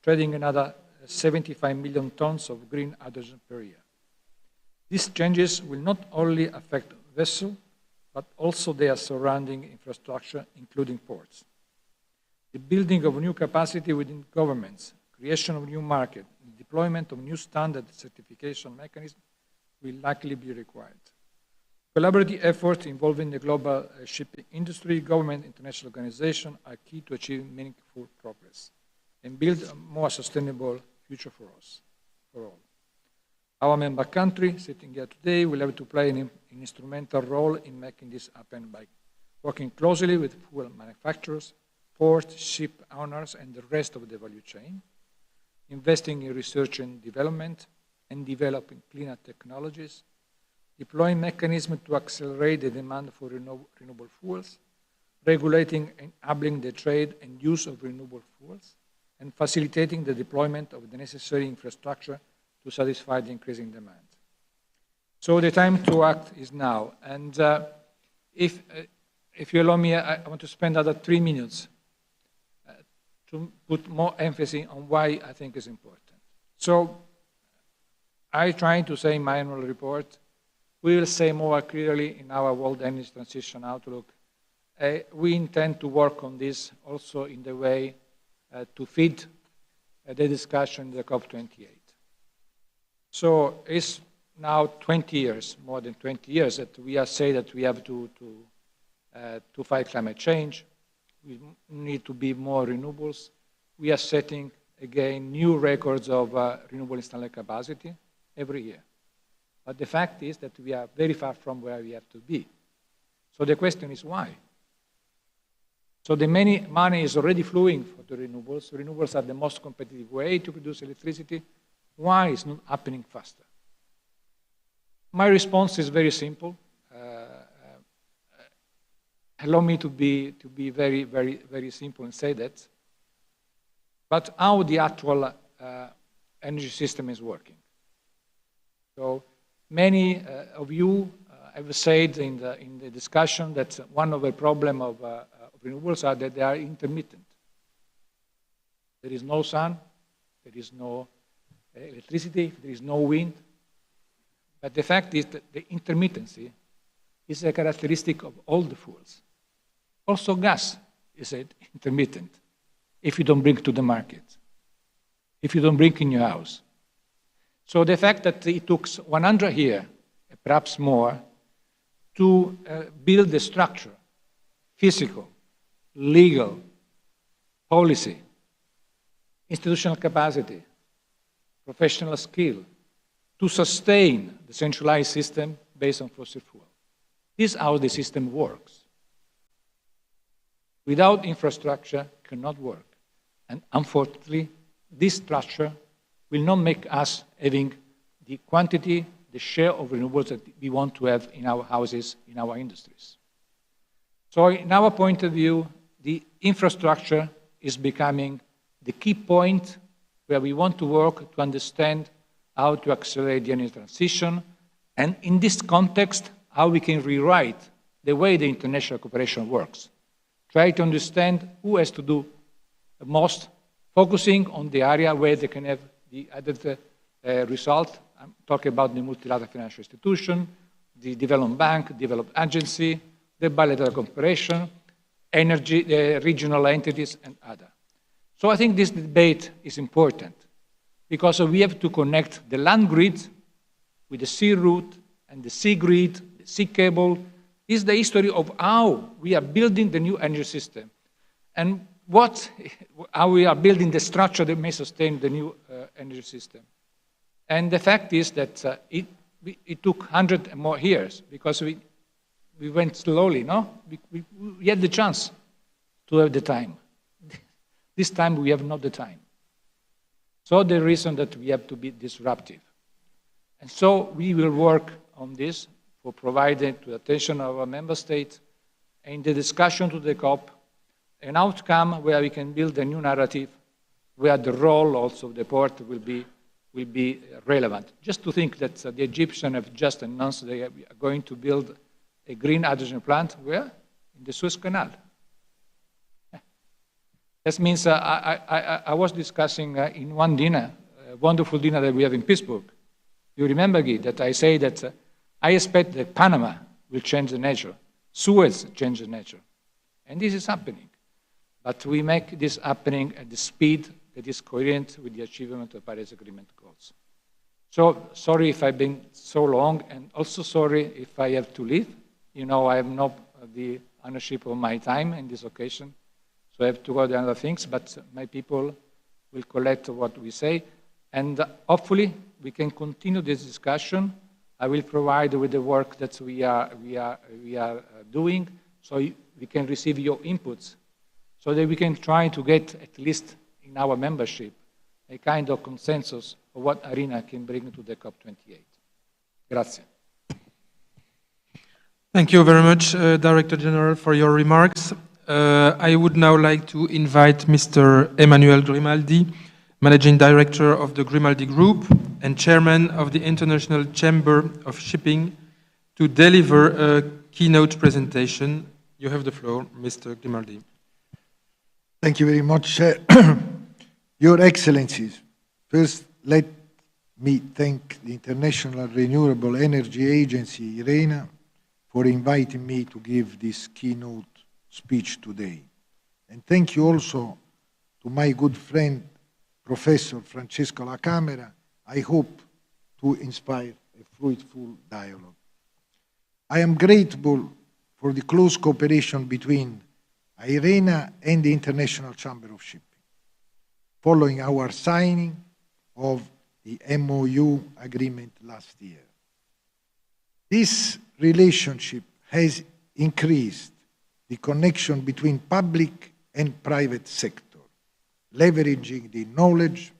trading another 75 million tons of green hydrogen per year. These changes will not only affect vessels, but also their surrounding infrastructure, including ports. The building of new capacity within governments, creation of new markets, and deployment of new standard certification mechanisms will likely be required. Collaborative efforts involving the global shipping industry, government, international organizations are key to achieving meaningful progress and build a more sustainable future for us, for all. Our member country, sitting here today, will have to play an instrumental role in making this happen by working closely with fuel manufacturers, ports, ship owners, and the rest of the value chain, investing in research and development, and developing cleaner technologies, deploying mechanisms to accelerate the demand for renewable fuels, regulating and enabling the trade and use of renewable fuels, and facilitating the deployment of the necessary infrastructure to satisfy the increasing demand. So the time to act is now. And if you allow me, I want to spend another 3 minutes to put more emphasis on why I think it's important. So I try to say in my annual report, we will say more clearly in our World Energy Transition Outlook. We intend to work on this also in the way to feed the discussion in the COP28. So it's now 20 years, more than 20 years, that we are saying that we have to fight climate change. We need to be more renewables. We are setting, again, new records of renewable installed capacity every year. But the fact is that we are very far from where we have to be. So the question is why? So the money is already flowing for the renewables. Renewables are the most competitive way to produce electricity. Why is it not happening faster? My response is very simple. Allow me to be very, very, very simple and say that. But how the actual energy system is working. So many of you have said in the discussion that one of the problems of renewables are that they are intermittent. There is no sun, there is no electricity, there is no wind. But the fact is that the intermittency is a characteristic of all the fuels. Also gas is intermittent if you don't bring it to the market, if you don't bring it in your house. So the fact that it took 100 years, perhaps more, to build the structure, physical, legal, policy, institutional capacity, professional skill, to sustain the centralized system based on fossil fuel. This is how the system works. Without infrastructure, it cannot work. And unfortunately, this structure will not make us having the quantity, the share of renewables that we want to have in our houses, in our industries. So in our point of view, the infrastructure is becoming the key point where we want to work to understand how to accelerate the energy transition, and in this context, how we can rewrite the way the international cooperation works. Try to understand who has to do the most, focusing on the area where they can have the added result. I'm talking about the multilateral financial institution, the development bank, development agency, the bilateral cooperation, energy, regional entities, and other. So I think this debate is important because we have to connect the land grid with the sea route and the sea grid, the sea cable. Is the history of how we are building the new energy system and how we are building the structure that may sustain the new energy system. And the fact is that it took 100 more years because we went slowly, no? We had the chance to have the time. This time we have not the time. So the reason that we have to be disruptive. And so we will work on this for providing to the attention of our member states and the discussion to the COP, an outcome where we can build a new narrative where the role also of the port will be relevant. Just to think that the Egyptians have just announced they are going to build a green hydrogen plant, where? In the Suez Canal. That means I was discussing in one dinner, a wonderful dinner that we have in Pittsburgh. You remember, Guy, that I say that I expect that Panama will change the nature, Suez change the nature. And this is happening. But we make this happening at the speed that is coherent with the achievement of Paris Agreement goals. So sorry if I've been so long, and also sorry if I have to leave. You know, I have not the ownership of my time in this occasion, so I have to go to other things, but my people will collect what we say, and hopefully we can continue this discussion. I will provide with the work that we are doing, so we can receive your inputs, so that we can try to get, at least in our membership, a kind of consensus of what Arena can bring to the COP28. Grazie. Thank you very much, Director General, for your remarks. I would now like to invite Mr. Emmanuel Grimaldi, Managing Director of the Grimaldi Group and Chairman of the International Chamber of Shipping, to deliver a keynote presentation. You have the floor, Mr. Grimaldi. Thank you very much. Your Excellencies, first let me thank the International Renewable Energy Agency, IRENA, for inviting me to give this keynote speech today. And thank you also to my good friend, Professor Francesco La Camera. I hope to inspire a fruitful dialogue. I am grateful for the close cooperation between IRENA and the International Chamber of Shipping, following our signing of the MOU agreement last year. This relationship has increased the connection between public and private sector, leveraging the knowledge,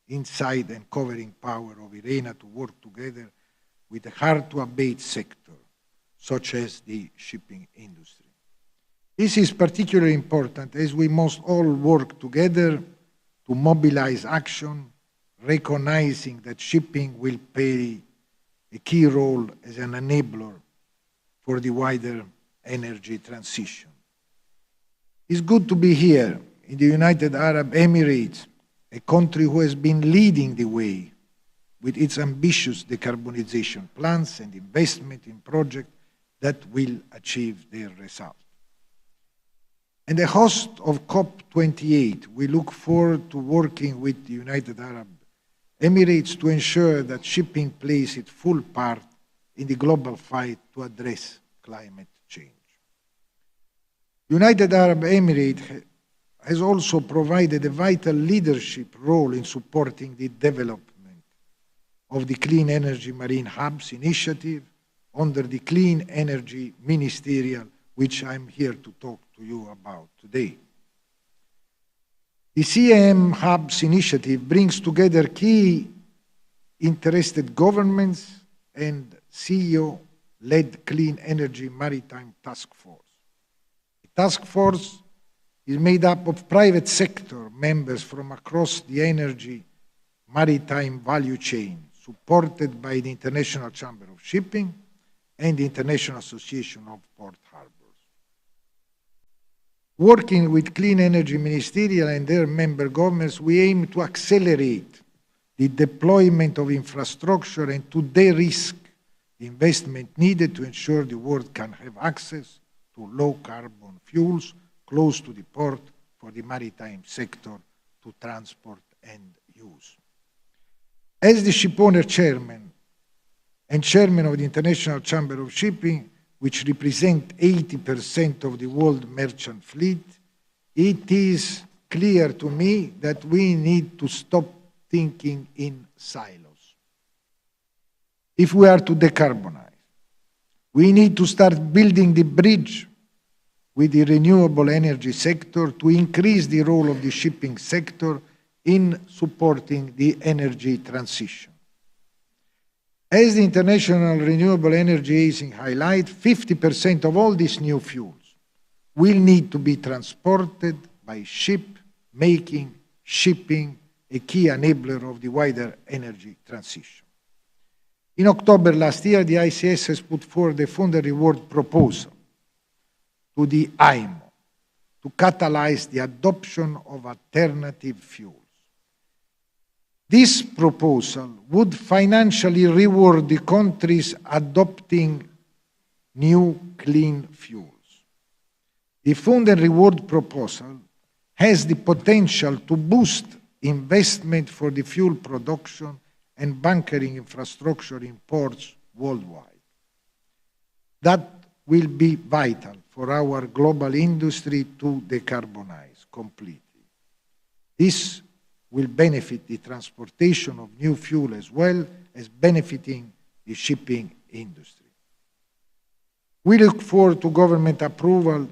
insight, and covering power of IRENA to work together with the hard-to-abate sector, such as the shipping industry. This is particularly important as we must all work together to mobilize action, recognizing that shipping will play a key role as an enabler for the wider energy transition. It's good to be here in the United Arab Emirates, a country who has been leading the way with its ambitious decarbonization plans and investment in projects that will achieve their result. And the host of COP28, we look forward to working with the United Arab Emirates to ensure that shipping plays its full part in the global fight to address climate change. United Arab Emirates has also provided a vital leadership role in supporting the development of the Clean Energy Marine Hubs initiative under the Clean Energy Ministerial, which I'm here to talk to you about today. The CAM Hubs initiative brings together key interested governments and CEO-led Clean Energy Maritime Task Force. The task force is made up of private sector members from across the energy maritime value chain, supported by the International Chamber of Shipping and the International Association of Port Harbors. Working with Clean Energy Ministerial and their member governments, we aim to accelerate the deployment of infrastructure and to de-risk the investment needed to ensure the world can have access to low-carbon fuels close to the port for the maritime sector to transport and use. As the shipowner chairman and chairman of the International Chamber of Shipping, which represent 80% of the world merchant fleet, it is clear to me that we need to stop thinking in silos. If we are to decarbonize, we need to start building the bridge with the renewable energy sector to increase the role of the shipping sector in supporting the energy transition. As the International Renewable Energy Agency highlights, 50% of all these new fuels will need to be transported by ship, making shipping a key enabler of the wider energy transition. In October last year, the ICS has put forward a fund and reward proposal to the IMO to catalyze the adoption of alternative fuels. This proposal would financially reward the countries adopting new clean fuels. The fund and reward proposal has the potential to boost investment for the fuel production and bunkering infrastructure in ports worldwide. That will be vital for our global industry to decarbonize completely. This will benefit the transportation of new fuel as well as benefiting the shipping industry. We look forward to government approval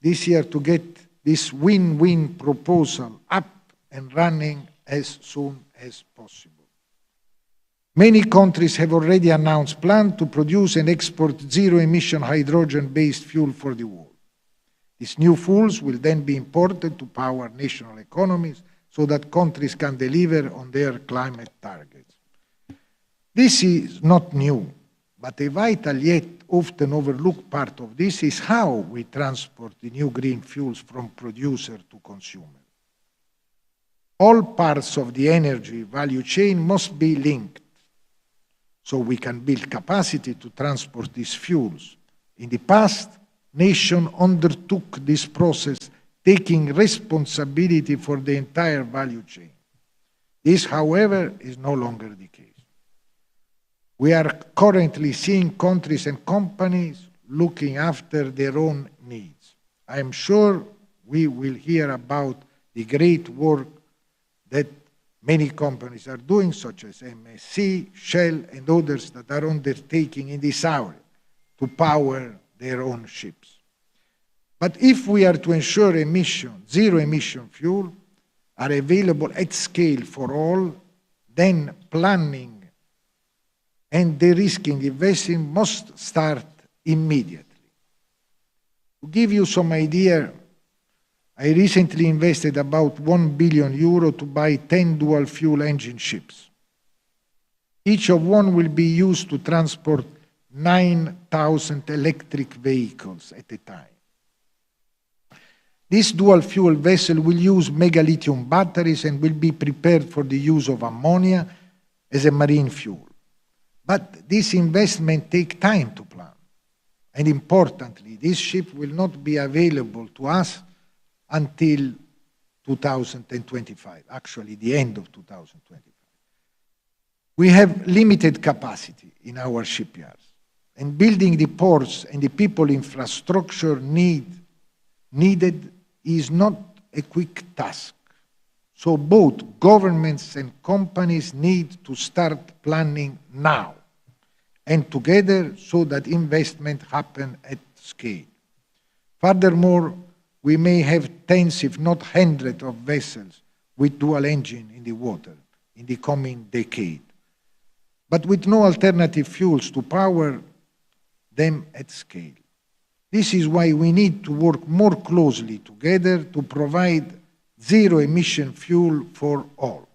this year to get this win-win proposal up and running as soon as possible. Many countries have already announced plans to produce and export zero-emission hydrogen-based fuel for the world. These new fuels will then be imported to power national economies so that countries can deliver on their climate targets. This is not new, but a vital yet often overlooked part of this is how we transport the new green fuels from producer to consumer. All parts of the energy value chain must be linked so we can build capacity to transport these fuels. In the past, nations undertook this process, taking responsibility for the entire value chain. This, however, is no longer the case. We are currently seeing countries and companies looking after their own needs. I am sure we will hear about the great work that many companies are doing, such as MSC, Shell, and others that are undertaking in this hour to power their own ships. But if we are to ensure zero-emission fuel are available at scale for all, then planning and de-risking investing must start immediately. To give you some idea, I recently invested about €1 billion to buy 10 dual-fuel engine ships. Each of one will be used to transport 9,000 electric vehicles at a time. This dual-fuel vessel will use mega-lithium batteries and will be prepared for the use of ammonia as a marine fuel. But this investment takes time to plan. And importantly, this ship will not be available to us until 2025, actually the end of 2025. We have limited capacity in our shipyards, and building the ports and the people infrastructure needed is not a quick task. So both governments and companies need to start planning now and together so that investment happens at scale. Furthermore, we may have tens, if not hundreds, of vessels with dual engine in the water in the coming decade, but with no alternative fuels to power them at scale. This is why we need to work more closely together to provide zero-emission fuel for all.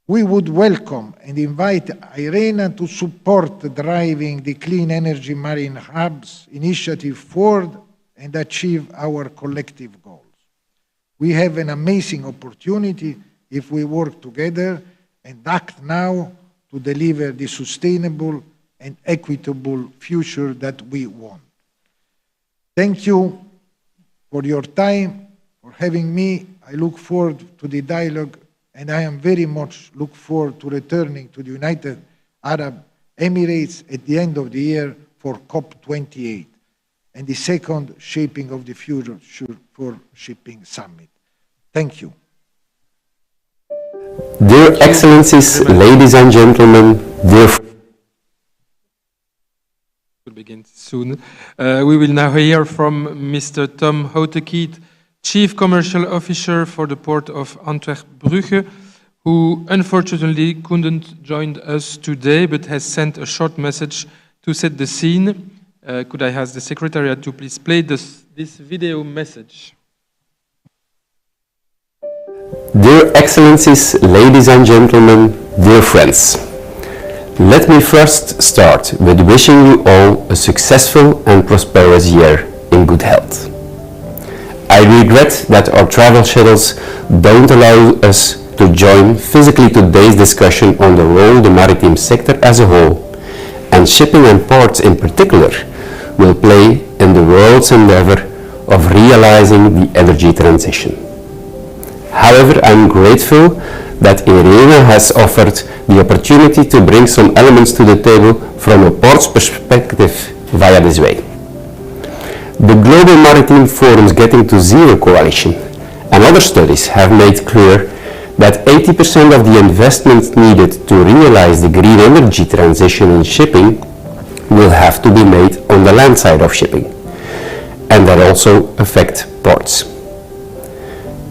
We would welcome and invite IRENA to support driving the Clean Energy Marine Hubs initiative forward and achieve our collective goals. We have an amazing opportunity if we work together and act now to deliver the sustainable and equitable future that we want. Thank you for your time, for having me. I look forward to the dialogue, and I am very much look forward to returning to the United Arab Emirates at the end of the year for COP28 and the second Shaping of the Future for Shipping Summit. Thank you. Dear Excellencies, ladies and gentlemen, dear will begin soon. We will now hear from Mr. Tom Houtekiet, Chief Commercial Officer for the Port of Antwerp-Brugge, who unfortunately couldn't join us today, but has sent a short message to set the scene. Could I ask the Secretariat to please play this video message? Dear Excellencies, ladies and gentlemen, dear friends. Let me first start with wishing you all a successful and prosperous year in good health. I regret that our travel schedules don't allow us to join physically today's discussion on the role the maritime sector as a whole, and shipping and ports in particular, will play in the world's endeavor of realizing the energy transition. However, I'm grateful that IRENA has offered the opportunity to bring some elements to the table from a port's perspective via this way. The Global Maritime Forum's Getting to Zero Coalition and other studies have made clear that 80% of the investment needed to realize the green energy transition in shipping will have to be made on the land side of shipping, and that also affect ports.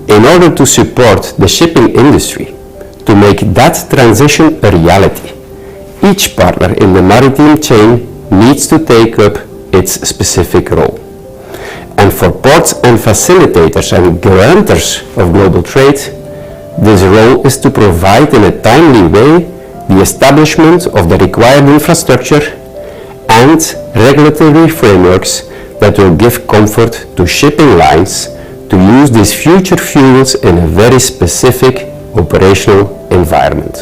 In order to support the shipping industry to make that transition a reality, each partner in the maritime chain needs to take up its specific role. And for ports and facilitators and guarantors of global trade, this role is to provide in a timely way the establishment of the required infrastructure and regulatory frameworks that will give comfort to shipping lines to use these future fuels in a very specific operational environment.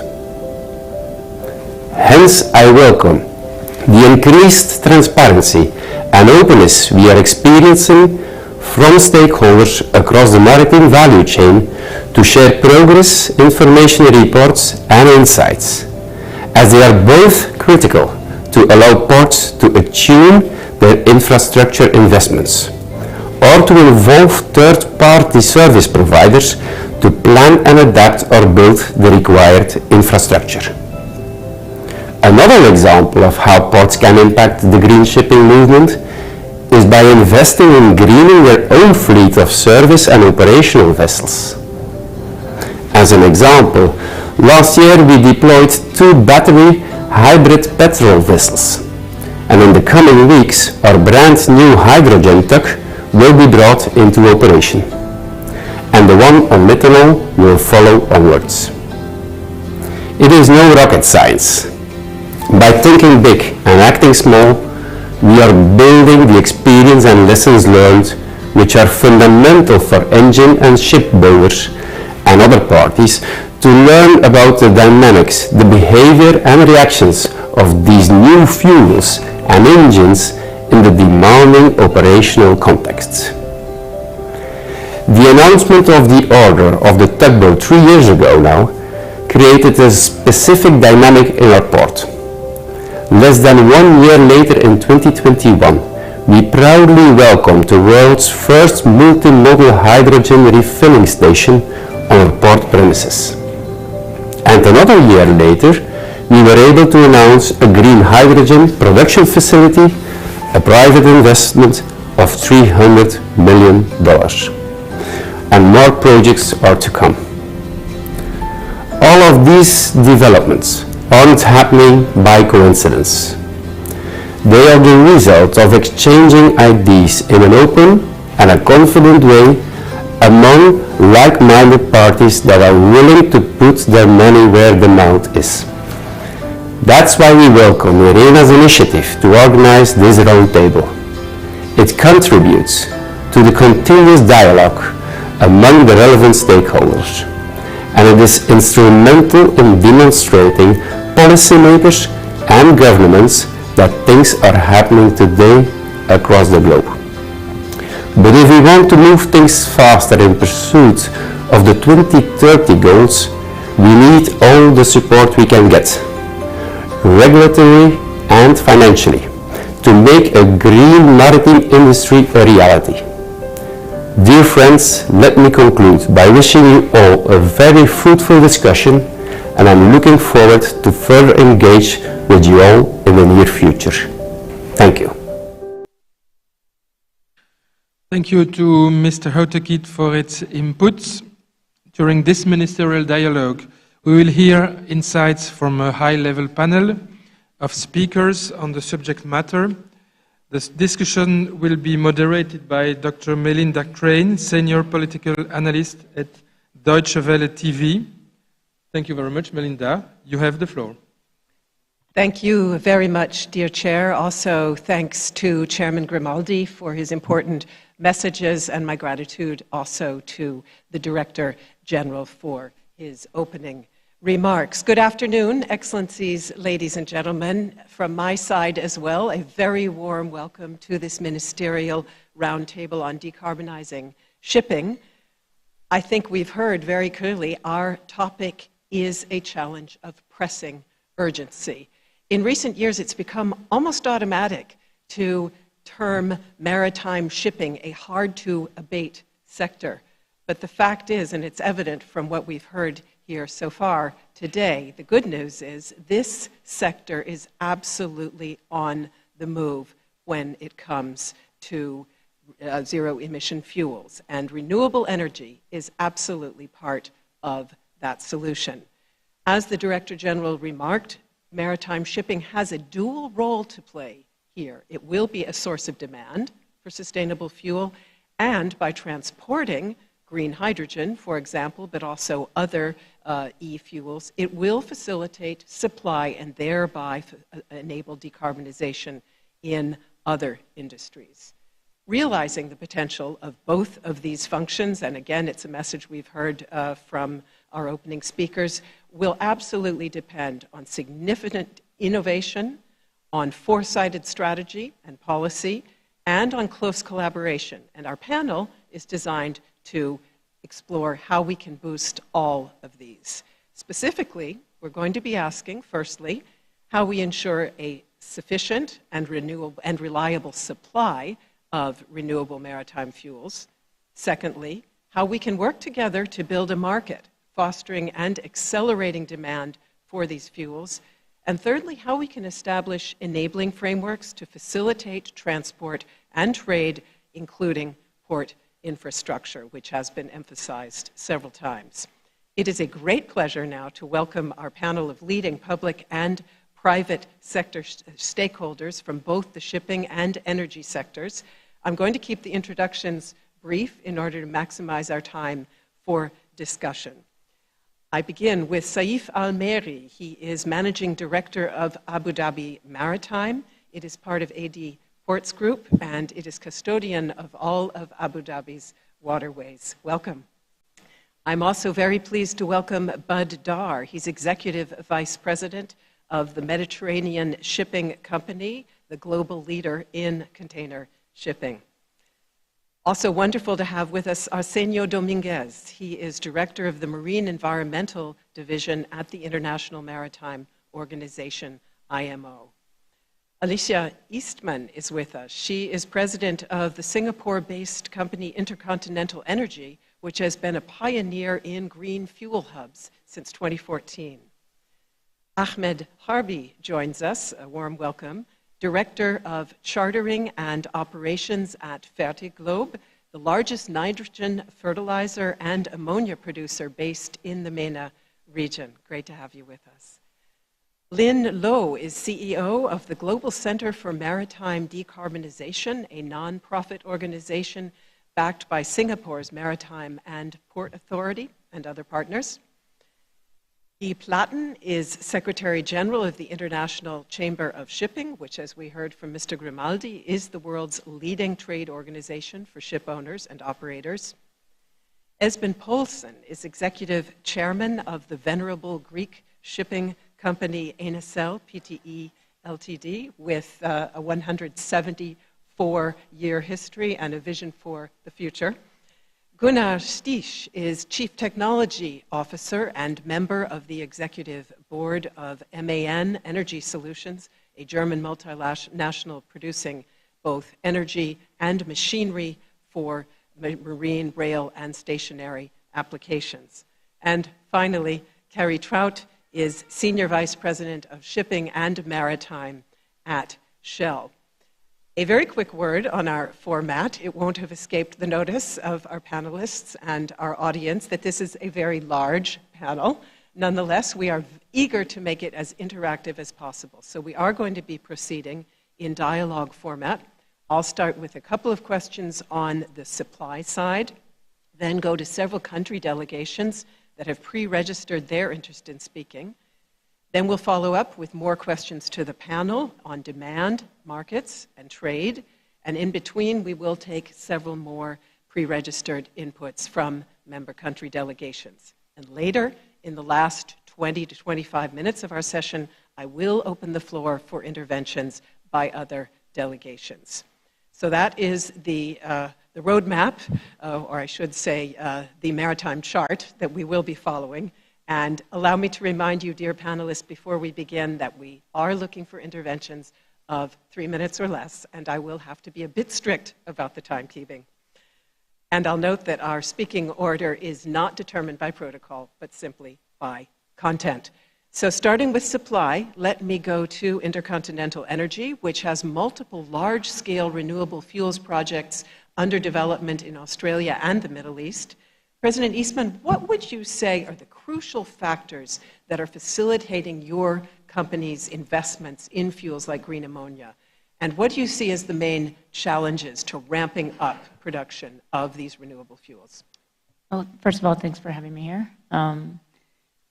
Hence, I welcome the increased transparency and openness we are experiencing from stakeholders across the maritime value chain to share progress, information reports and insights, as they are both critical to allow ports to attune their infrastructure investments, or to involve third-party service providers to plan and adapt or build the required infrastructure. Another example of how ports can impact the green shipping movement is by investing in greening their own fleet of service and operational vessels. As an example, last year we deployed 2 battery hybrid petrol vessels, and in the coming weeks our brand new hydrogen tug will be brought into operation, and the one on methanol will follow onwards. It is no rocket science. By thinking big and acting small, we are building the experience and lessons learned which are fundamental for engine and shipbuilders and other parties to learn about the dynamics, the behavior and reactions of these new fuels and engines in the demanding operational contexts. The announcement of the order of the tugboat 3 years ago now created a specific dynamic in our port. Less than 1 year later in 2021, we proudly welcomed the world's first multimodal hydrogen refilling station on our port premises. And another year later, we were able to announce a green hydrogen production facility, a private investment of $300 million. And more projects are to come. All of these developments aren't happening by coincidence. They are the result of exchanging ideas in an open and a confident way among like-minded parties that are willing to put their money where the mouth is. That's why we welcome IRENA's initiative to organize this roundtable. It contributes to the continuous dialogue among the relevant stakeholders, and it is instrumental in demonstrating policymakers and governments that things are happening today across the globe. But if we want to move things faster in pursuit of the 2030 goals, we need all the support we can get, regulatory and financially, to make a green maritime industry a reality. Dear friends, let me conclude by wishing you all a very fruitful discussion, and I'm looking forward to further engage with you all in the near future. Thank you. Thank you to Mr. Houtekit for its inputs. During this ministerial dialogue, we will hear insights from a high-level panel of speakers on the subject matter. This discussion will be moderated by Dr. Melinda Crane, Senior Political Analyst at Deutsche Welle TV. Thank you very much, Melinda. You have the floor. Thank you very much, dear Chair. Also, thanks to Chairman Grimaldi for his important messages, and my gratitude also to the Director General for his opening remarks. Good afternoon, Excellencies, ladies and gentlemen. From my side as well, a very warm welcome to this Ministerial Roundtable on Decarbonizing Shipping. I think we've heard very clearly our topic is a challenge of pressing urgency. In recent years, it's become almost automatic to term maritime shipping a hard-to-abate sector. But the fact is, and it's evident from what we've heard here so far today, the good news is this sector is absolutely on the move when it comes to zero-emission fuels, and renewable energy is absolutely part of that solution. As the Director General remarked, maritime shipping has a dual role to play here. It will be a source of demand for sustainable fuel, and by transporting green hydrogen, for example, but also other e-fuels, it will facilitate supply and thereby enable decarbonization in other industries. Realizing the potential of both of these functions, and again, it's a message we've heard from our opening speakers, will absolutely depend on significant innovation, on foresighted strategy and policy, and on close collaboration. And our panel is designed to explore how we can boost all of these. Specifically, we're going to be asking, firstly, how we ensure a sufficient and renewable and reliable supply of renewable maritime fuels. Secondly, how we can work together to build a market, fostering and accelerating demand for these fuels. And thirdly, how we can establish enabling frameworks to facilitate transport and trade, including port infrastructure, which has been emphasized several times. It is a great pleasure now to welcome our panel of leading public and private sector stakeholders from both the shipping and energy sectors. I'm going to keep the introductions brief in order to maximize our time for discussion. I begin with Saif Al-Meri. He is Managing Director of Abu Dhabi Maritime. It is part of AD Ports Group, and it is custodian of all of Abu Dhabi's waterways. Welcome. I'm also very pleased to welcome Bud Dar. He's Executive Vice President of the Mediterranean Shipping Company, the global leader in container shipping. Also wonderful to have with us Arsenio Dominguez. He is Director of the Marine Environmental Division at the International Maritime Organization, IMO. Alicia Eastman is with us. She is President of the Singapore-based company Intercontinental Energy, which has been a pioneer in green fuel hubs since 2014. Ahmed Harbi joins us, a warm welcome. Director of Chartering and Operations at Fertiglobe, the largest nitrogen fertilizer and ammonia producer based in the MENA region. Great to have you with us. Lynn Lowe is CEO of the Global Center for Maritime Decarbonization, a nonprofit organization backed by Singapore's Maritime and Port Authority and other partners. Guy Platten is Secretary General of the International Chamber of Shipping, which, as we heard from Mr. Grimaldi, is the world's leading trade organization for ship owners and operators. Esben Poulsen is Executive Chairman of the venerable Greek shipping company Enisel Pte Ltd, with a 174-year history and a vision for the future. Gunnar Stich is Chief Technology Officer and member of the Executive Board of MAN Energy Solutions, a German multinational producing both energy and machinery for marine, rail, and stationary applications. And finally, Carrie Trout is Senior Vice President of Shipping and Maritime at Shell. A very quick word on our format. It won't have escaped the notice of our panelists and our audience that this is a very large panel. Nonetheless, we are eager to make it as interactive as possible. So we are going to be proceeding in dialogue format. I'll start with a couple of questions on the supply side, then go to several country delegations that have pre-registered their interest in speaking. Then we'll follow up with more questions to the panel on demand, markets, and trade. And in between, we will take several more pre-registered inputs from member country delegations. And later, in the last 20 to 25 minutes of our session, I will open the floor for interventions by other delegations. So that is the roadmap, or I should say the maritime chart that we will be following. And allow me to remind you, dear panelists, before we begin, that we are looking for interventions of 3 minutes or less, and I will have to be a bit strict about the timekeeping. And I'll note that our speaking order is not determined by protocol, but simply by content. So starting with supply, let me go to Intercontinental Energy, which has multiple large-scale renewable fuels projects under development in Australia and the Middle East. President Eastman, what would you say are the crucial factors that are facilitating your company's investments in fuels like green ammonia? And what do you see as the main challenges to ramping up production of these renewable fuels? Well, first of all, thanks for having me here.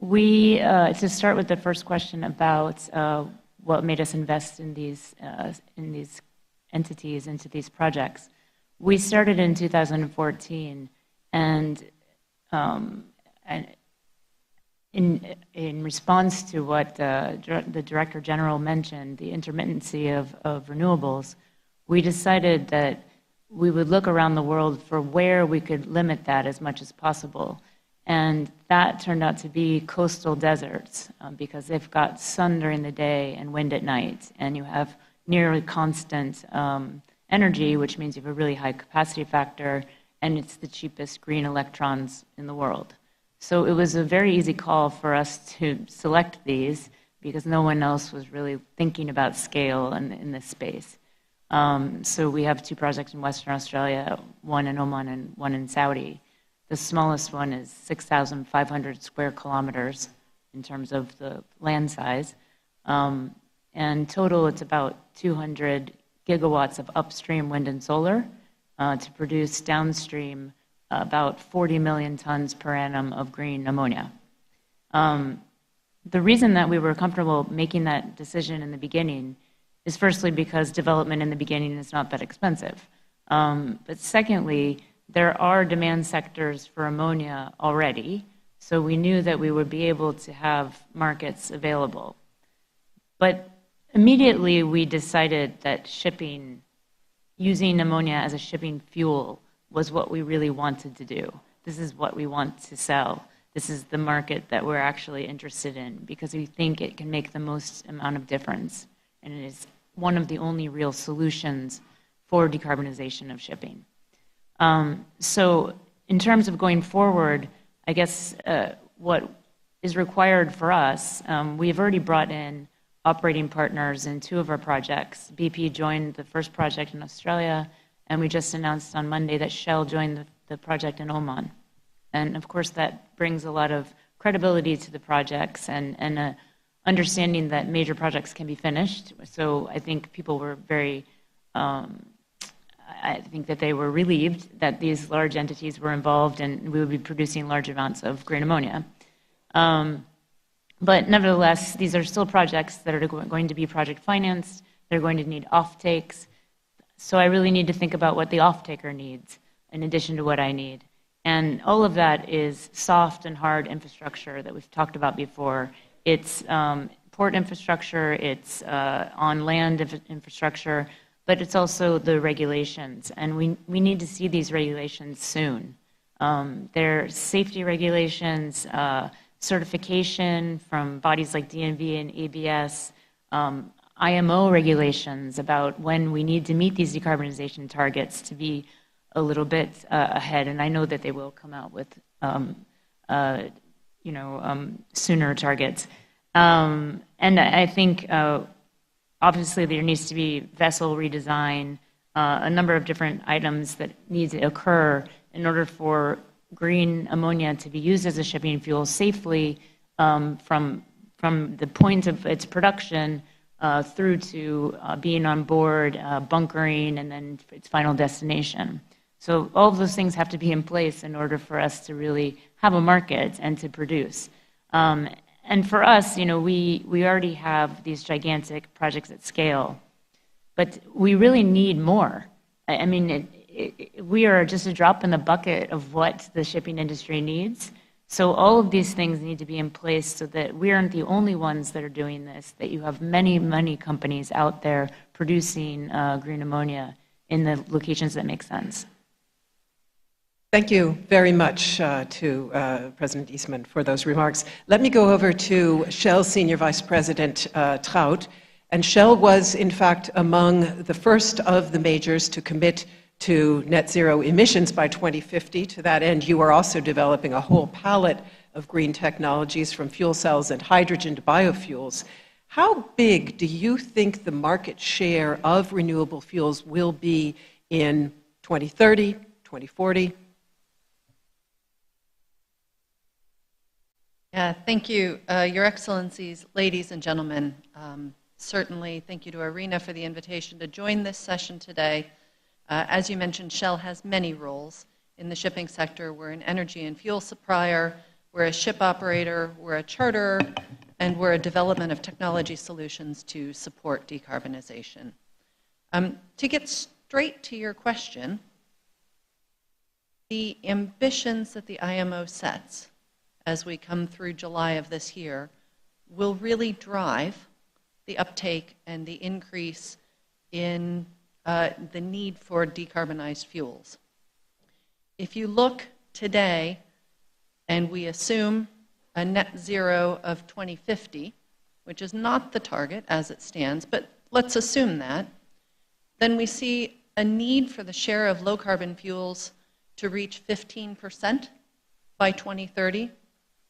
To start with the first question about what made us invest in these entities, into these projects, we started in 2014, and in response to what the Director General mentioned, the intermittency of renewables, we decided that we would look around the world for where we could limit that as much as possible. And that turned out to be coastal deserts, because they've got sun during the day and wind at night, and you have nearly constant energy, which means you have a really high capacity factor, and it's the cheapest green electrons in the world. So it was a very easy call for us to select these, because no one else was really thinking about scale in this space. So we have 2 projects in Western Australia, one in Oman and one in Saudi. The smallest one is 6,500 square kilometers in terms of the land size. And total, it's about 200 gigawatts of upstream wind and solar to produce downstream about 40 million tons per annum of green ammonia. The reason that we were comfortable making that decision in the beginning is firstly because development in the beginning is not that expensive. But secondly, there are demand sectors for ammonia already, so we knew that we would be able to have markets available. But immediately we decided that using ammonia as a shipping fuel was what we really wanted to do. This is what we want to sell. This is the market that we're actually interested in, because we think it can make the most amount of difference, and it is one of the only real solutions for decarbonization of shipping. So in terms of going forward, I guess what is required for us, we've already brought in operating partners in 2 of our projects. BP joined the first project in Australia, and we just announced on Monday that Shell joined the project in Oman. And of course, that brings a lot of credibility to the projects and understanding that major projects can be finished. So I think people were I think that they were relieved that these large entities were involved and we would be producing large amounts of green ammonia. But nevertheless, these are still projects that are going to be project financed. They're going to need off-takes. So I really need to think about what the off-taker needs in addition to what I need. And all of that is soft and hard infrastructure that we've talked about before. It's port infrastructure, it's on land infrastructure, but it's also the regulations. And we need to see these regulations soon. They're safety regulations, certification from bodies like DNV and ABS, IMO regulations about when we need to meet these decarbonization targets to be a little bit ahead. And I know that they will come out with sooner targets. And I think obviously there needs to be vessel redesign, a number of different items that need to occur in order for green ammonia to be used as a shipping fuel safely from the point of its production through to being on board, bunkering, and then its final destination. So all of those things have to be in place in order for us to really have a market and to produce. And for us, we already have these gigantic projects at scale, but we really need more. I mean, we are just a drop in the bucket of what the shipping industry needs. So all of these things need to be in place so that we aren't the only ones that are doing this, that you have many, many companies out there producing green ammonia in the locations that make sense. Thank you very much to President Eastman for those remarks. Let me go over to Shell Senior Vice President Traut. And Shell was, in fact, among the first of the majors to commit to net zero emissions by 2050. To that end, you are also developing a whole palette of green technologies from fuel cells and hydrogen to biofuels. How big do you think the market share of renewable fuels will be in 2030, 2040? Yeah, thank you, Your Excellencies, ladies and gentlemen. Certainly, thank you to ARENA for the invitation to join this session today. As you mentioned, Shell has many roles in the shipping sector. We're an energy and fuel supplier, we're a ship operator, we're a charterer, and we're a development of technology solutions to support decarbonization. To get straight to your question, the ambitions that the IMO sets as we come through July of this year will really drive the uptake and the increase in the need for decarbonized fuels. If you look today and we assume a net zero of 2050, which is not the target as it stands, but let's assume that, then we see a need for the share of low carbon fuels to reach 15% by 2030,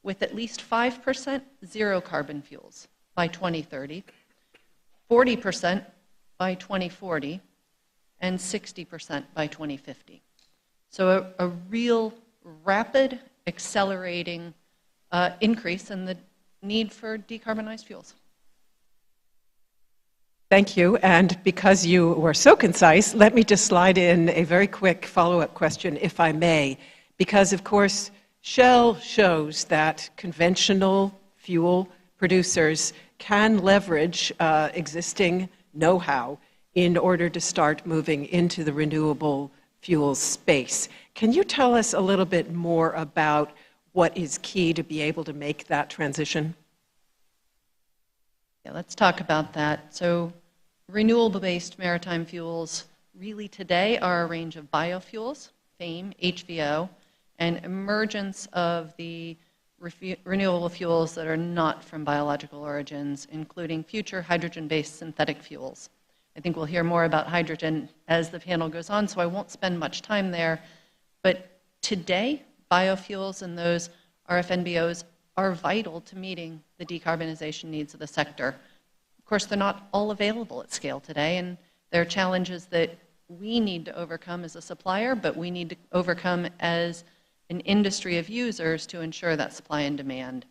with at least 5% zero carbon fuels by 2030, 40% by 2040, and 60% by 2050. So a real rapid, accelerating increase in the need for decarbonized fuels. Thank you. And because you were so concise, let me just slide in a very quick follow-up question, if I may. Because, of course, Shell shows that conventional fuel producers can leverage existing know-how in order to start moving into the renewable fuels space. Can you tell us a little bit more about what is key to be able to make that transition? Yeah, let's talk about that. So renewable-based maritime fuels really today are a range of biofuels, FAME, HVO, and emergence of the renewable fuels that are not from biological origins, including future hydrogen-based synthetic fuels. I think we'll hear more about hydrogen as the panel goes on, so I won't spend much time there. But today, biofuels and those RFNBOs are vital to meeting the decarbonization needs of the sector. Of course, they're not all available at scale today, and there are challenges that we need to overcome as a supplier, but we need to overcome as an industry of users to ensure that supply and demand.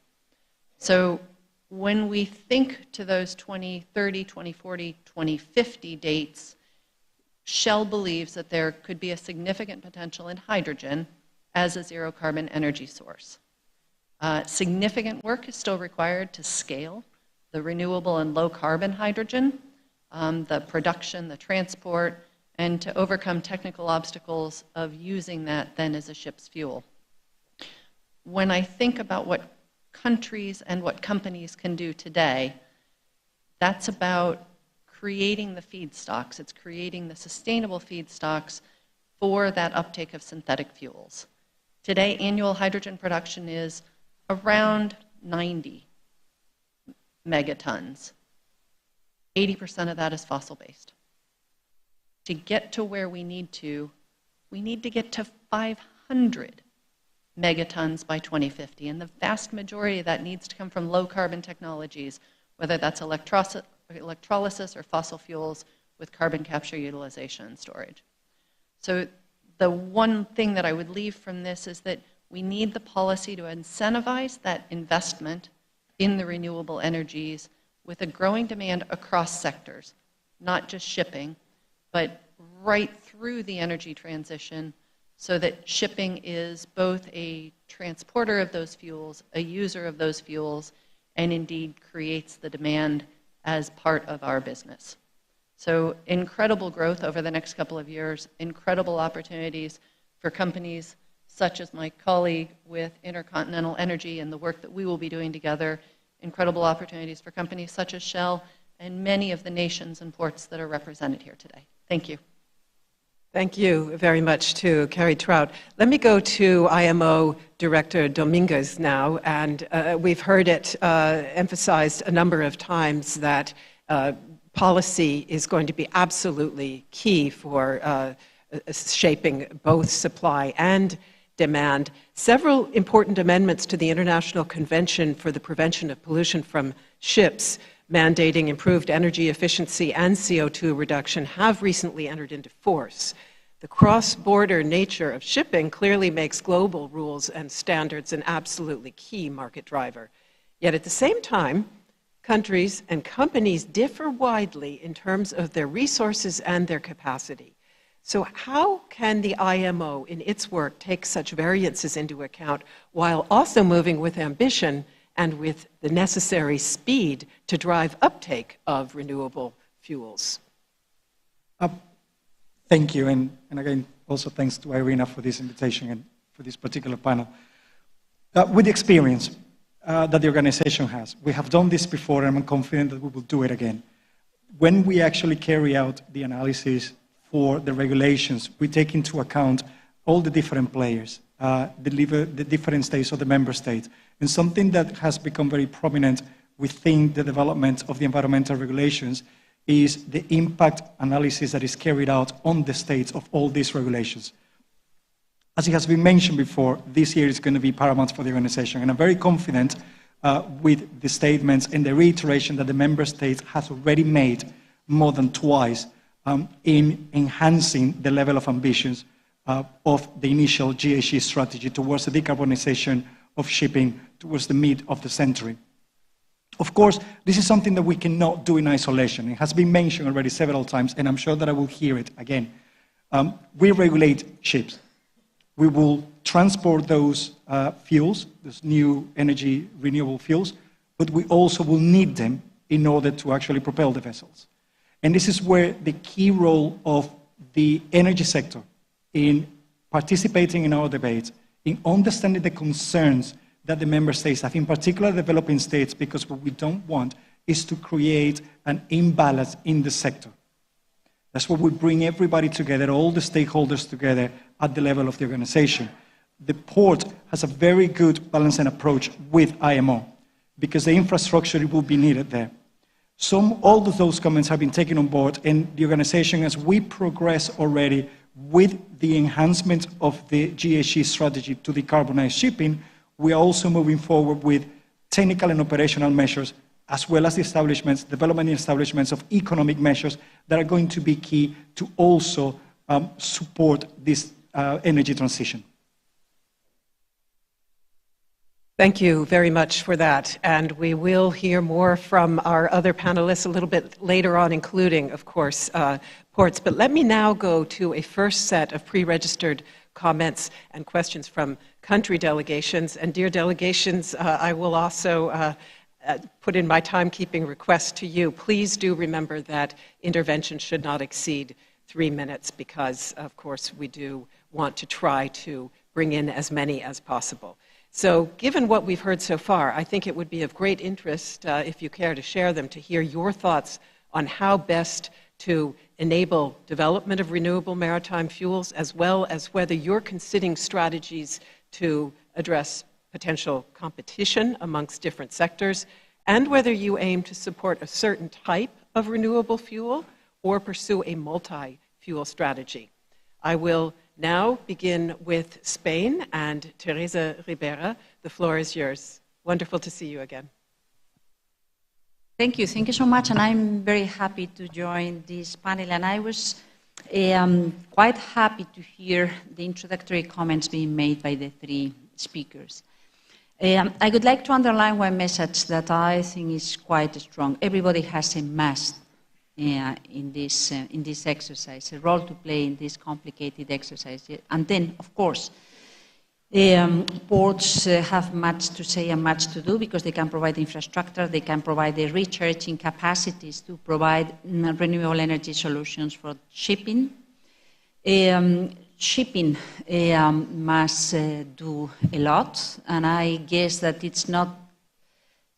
So when we think to those 2030, 2040, 2050 dates, Shell believes that there could be a significant potential in hydrogen as a zero carbon energy source. Significant work is still required to scale the renewable and low carbon hydrogen, the production, the transport, and to overcome technical obstacles of using that then as a ship's fuel. When I think about what countries and what companies can do today, that's about creating the feedstocks. It's creating the sustainable feedstocks for that uptake of synthetic fuels. Today, annual hydrogen production is around 90 megatons. 80% of that is fossil-based. To get to where we need to get to 500 megatons by 2050, and the vast majority of that needs to come from low-carbon technologies, whether that's electrolysis or fossil fuels with carbon capture, utilization, and storage. So the one thing that I would leave from this is that we need the policy to incentivize that investment in the renewable energies with a growing demand across sectors, not just shipping, but right through the energy transition, so that shipping is both a transporter of those fuels, a user of those fuels, and indeed creates the demand as part of our business. So incredible growth over the next couple of years, incredible opportunities for companies such as my colleague with Intercontinental Energy and the work that we will be doing together, incredible opportunities for companies such as Shell and many of the nations and ports that are represented here today. Thank you. Thank you very much to Carrie Trout. Let me go to IMO Director Dominguez now, and we've heard it emphasized a number of times that policy is going to be absolutely key for shaping both supply and demand. Several important amendments to the International Convention for the Prevention of Pollution from Ships, mandating improved energy efficiency and CO2 reduction, have recently entered into force. The cross-border nature of shipping clearly makes global rules and standards an absolutely key market driver. Yet at the same time, countries and companies differ widely in terms of their resources and their capacity. So how can the IMO in its work take such variances into account while also moving with ambition and with the necessary speed to drive uptake of renewable fuels? Thank you, and again, also thanks to Irina for this invitation and for this particular panel. With the experience that the organization has, we have done this before, and I'm confident that we will do it again. When we actually carry out the analysis for the regulations, we take into account all the different players, the different states of the member states. And something that has become very prominent within the development of the environmental regulations is the impact analysis that is carried out on the states of all these regulations. As it has been mentioned before, this year is going to be paramount for the organization, and I'm very confident with the statements and the reiteration that the member states has already made more than twice in enhancing the level of ambitions of the initial GHG strategy towards the decarbonization of shipping towards the mid of the century. Of course, this is something that we cannot do in isolation. It has been mentioned already several times, and I'm sure that I will hear it again. We regulate ships. We will transport those fuels, those new energy renewable fuels, but we also will need them in order to actually propel the vessels. And this is where the key role of the energy sector in participating in our debates, in understanding the concerns that the member states have, in particular developing states, because what we don't want is to create an imbalance in the sector. That's why we bring everybody together, all the stakeholders together at the level of the organization. The port has a very good balance and approach with IMO, because the infrastructure will be needed there. All of those comments have been taken on board, and the organization, as we progress already with the enhancement of the GHG strategy to decarbonize shipping, we are also moving forward with technical and operational measures, as well as the establishments, development and establishments of economic measures that are going to be key to also support this energy transition. Thank you very much for that. And we will hear more from our other panelists a little bit later on, including, of course, ports. But let me now go to a first set of pre-registered comments and questions from country delegations. And dear delegations, I will also put in my timekeeping request to you. Please do remember that intervention should not exceed 3 minutes because, of course, we do want to try to bring in as many as possible. So given what we've heard so far, I think it would be of great interest, if you care to share them, to hear your thoughts on how best to enable development of renewable maritime fuels, as well as whether you're considering strategies to address potential competition amongst different sectors, and whether you aim to support a certain type of renewable fuel or pursue a multi-fuel strategy. I will now begin with Spain, and Teresa Ribera, the floor is yours. Wonderful to see you again. Thank you so much, and I'm very happy to join this panel, and I was quite happy to hear the introductory comments being made by the three speakers. I would like to underline one message that I think is quite strong. Everybody has a must in this exercise, a role to play in this complicated exercise. And then, of course, Ports have much to say and much to do because they can provide infrastructure, they can provide the recharging capacities to provide renewable energy solutions for shipping. Shipping must do a lot, and I guess that it's not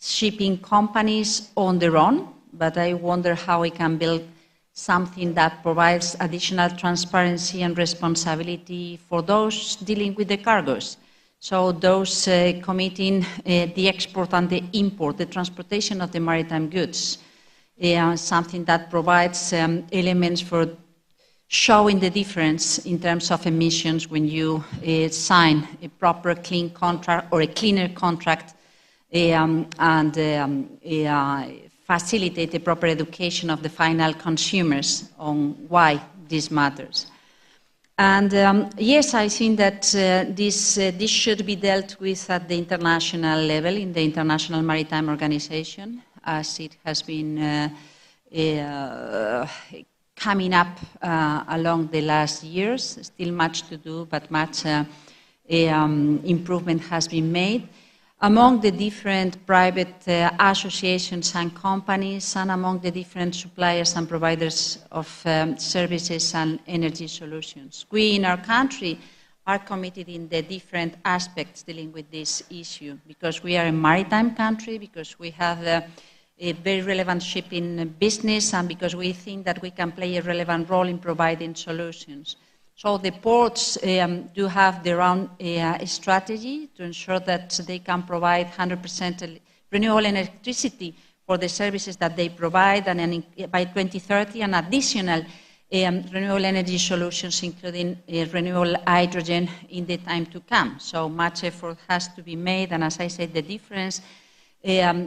shipping companies on their own, but I wonder how we can build something that provides additional transparency and responsibility for those dealing with the cargoes. So those committing the export and the import, the transportation of the maritime goods, something that provides elements for showing the difference in terms of emissions when you sign a proper clean contract or a cleaner contract and facilitate the proper education of the final consumers on why this matters. And yes, I think that this should be dealt with at the international level, in the International Maritime Organization, as it has been coming up along the last years. Still much to do, but much improvement has been made among the different private associations and companies, and among the different suppliers and providers of services and energy solutions. We in our country are committed in the different aspects dealing with this issue, because we are a maritime country, because we have a very relevant shipping business, and because we think that we can play a relevant role in providing solutions. So the ports do have their own strategy to ensure that they can provide 100% renewable electricity for the services that they provide, and by 2030 an additional renewable energy solutions, including renewable hydrogen, in the time to come. So much effort has to be made, and as I said, the difference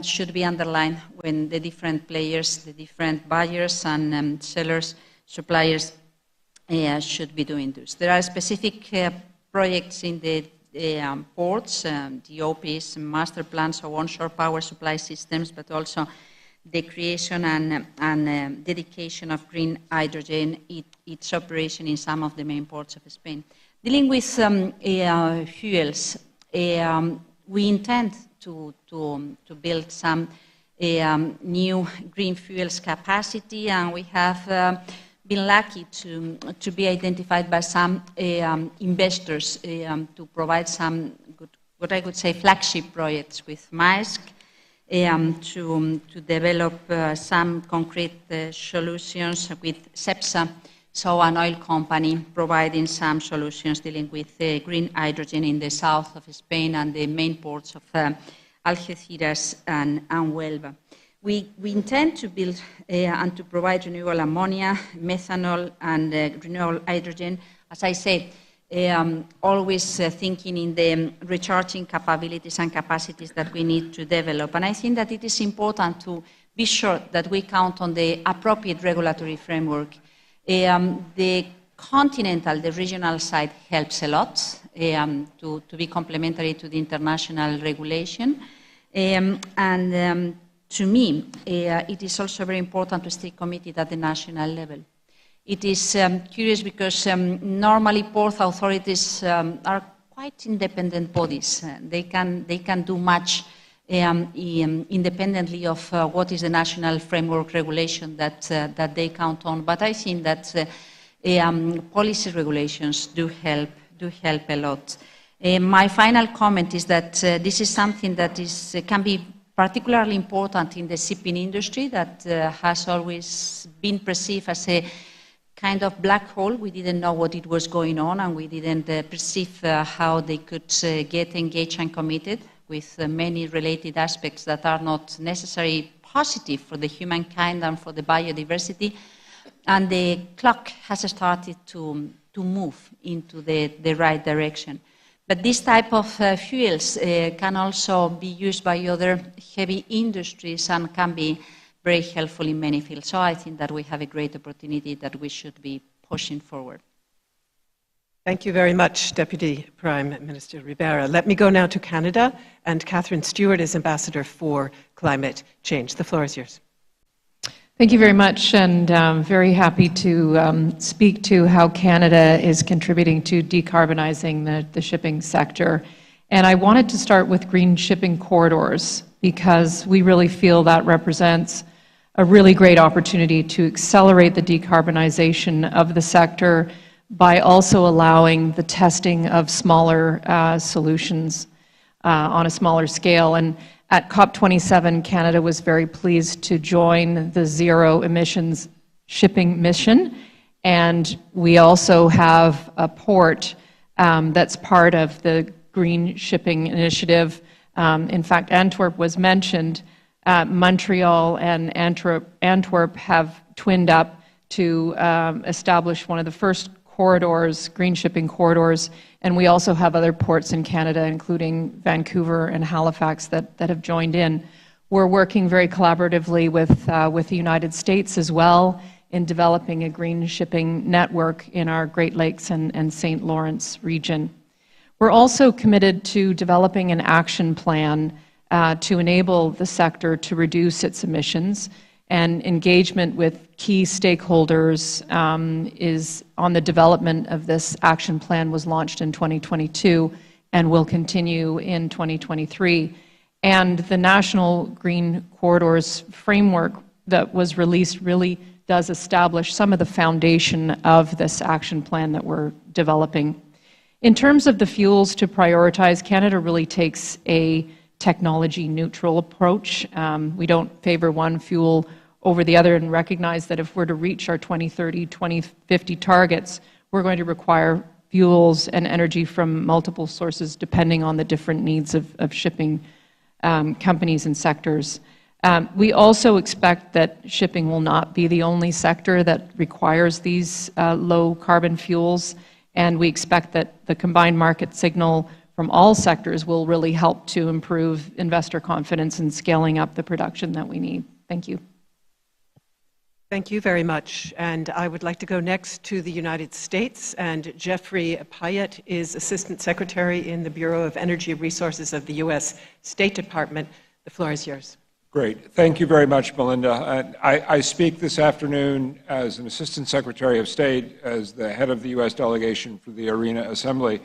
should be underlined when the different players, the different buyers and sellers, suppliers, should be doing this. There are specific projects in the ports, the OPs, master plans of onshore power supply systems, but also the creation and dedication of green hydrogen, its operation in some of the main ports of Spain. Dealing with fuels, we intend to build some new green fuels capacity, and we have been lucky to be identified by some investors to provide some good, what I would say, flagship projects with Maersk to develop some concrete solutions with Cepsa, so an oil company providing some solutions dealing with green hydrogen in the south of Spain and the main ports of Algeciras and Huelva. We intend to build and to provide renewable ammonia, methanol, and renewable hydrogen. As I said, always thinking in the recharging capabilities and capacities that we need to develop. And I think that it is important to be sure that we count on the appropriate regulatory framework. The continental, the regional side helps a lot to be complementary to the international regulation. To me, it is also very important to stay committed at the national level. It is curious because normally port authorities are quite independent bodies. They can do much independently of what is the national framework regulation that they count on. But I think that policy regulations do help a lot. My final comment is that this is something that can be particularly important in the shipping industry that has always been perceived as a kind of black hole. We didn't know what it was going on, and we didn't perceive how they could get engaged and committed with many related aspects that are not necessarily positive for the humankind and for the biodiversity. And the clock has started to move into the right direction. But this type of fuels can also be used by other heavy industries and can be very helpful in many fields. So I think that we have a great opportunity that we should be pushing forward. Thank you very much, Deputy Prime Minister Rivera. Let me go now to Canada, and Catherine Stewart is Ambassador for Climate Change. The floor is yours. Thank you very much, and very happy to speak to how Canada is contributing to decarbonizing the shipping sector. And I wanted to start with green shipping corridors, because we really feel that represents a really great opportunity to accelerate the decarbonization of the sector by also allowing the testing of smaller solutions on a smaller scale. And at COP27, Canada was very pleased to join the zero emissions shipping mission. And we also have a port that's part of the green shipping initiative. In fact, Antwerp was mentioned. Montreal and Antwerp have twinned up to establish one of the first corridors, green shipping corridors, and we also have other ports in Canada, including Vancouver and Halifax, that have joined in. We're working very collaboratively with the United States as well in developing a green shipping network in our Great Lakes and St. Lawrence region. We're also committed to developing an action plan to enable the sector to reduce its emissions, and engagement with key stakeholders is on the development of this action plan was launched in 2022 and will continue in 2023. And the National Green Corridors framework that was released really does establish some of the foundation of this action plan that we're developing. In terms of the fuels to prioritize, Canada really takes a technology neutral approach. We don't favor one fuel over the other, and recognize that if we're to reach our 2030, 2050 targets, we're going to require fuels and energy from multiple sources depending on the different needs of shipping companies and sectors. We also expect that shipping will not be the only sector that requires these low carbon fuels, and we expect that the combined market signal from all sectors will really help to improve investor confidence in scaling up the production that we need. Thank you. Thank you very much. And I would like to go next to the United States. And Jeffrey Payette is Assistant Secretary in the Bureau of Energy Resources of the U.S. State Department. The floor is yours. Great. Thank you very much, Melinda. I speak this afternoon as an Assistant Secretary of State, as the head of the U.S. delegation for the IRENA Assembly,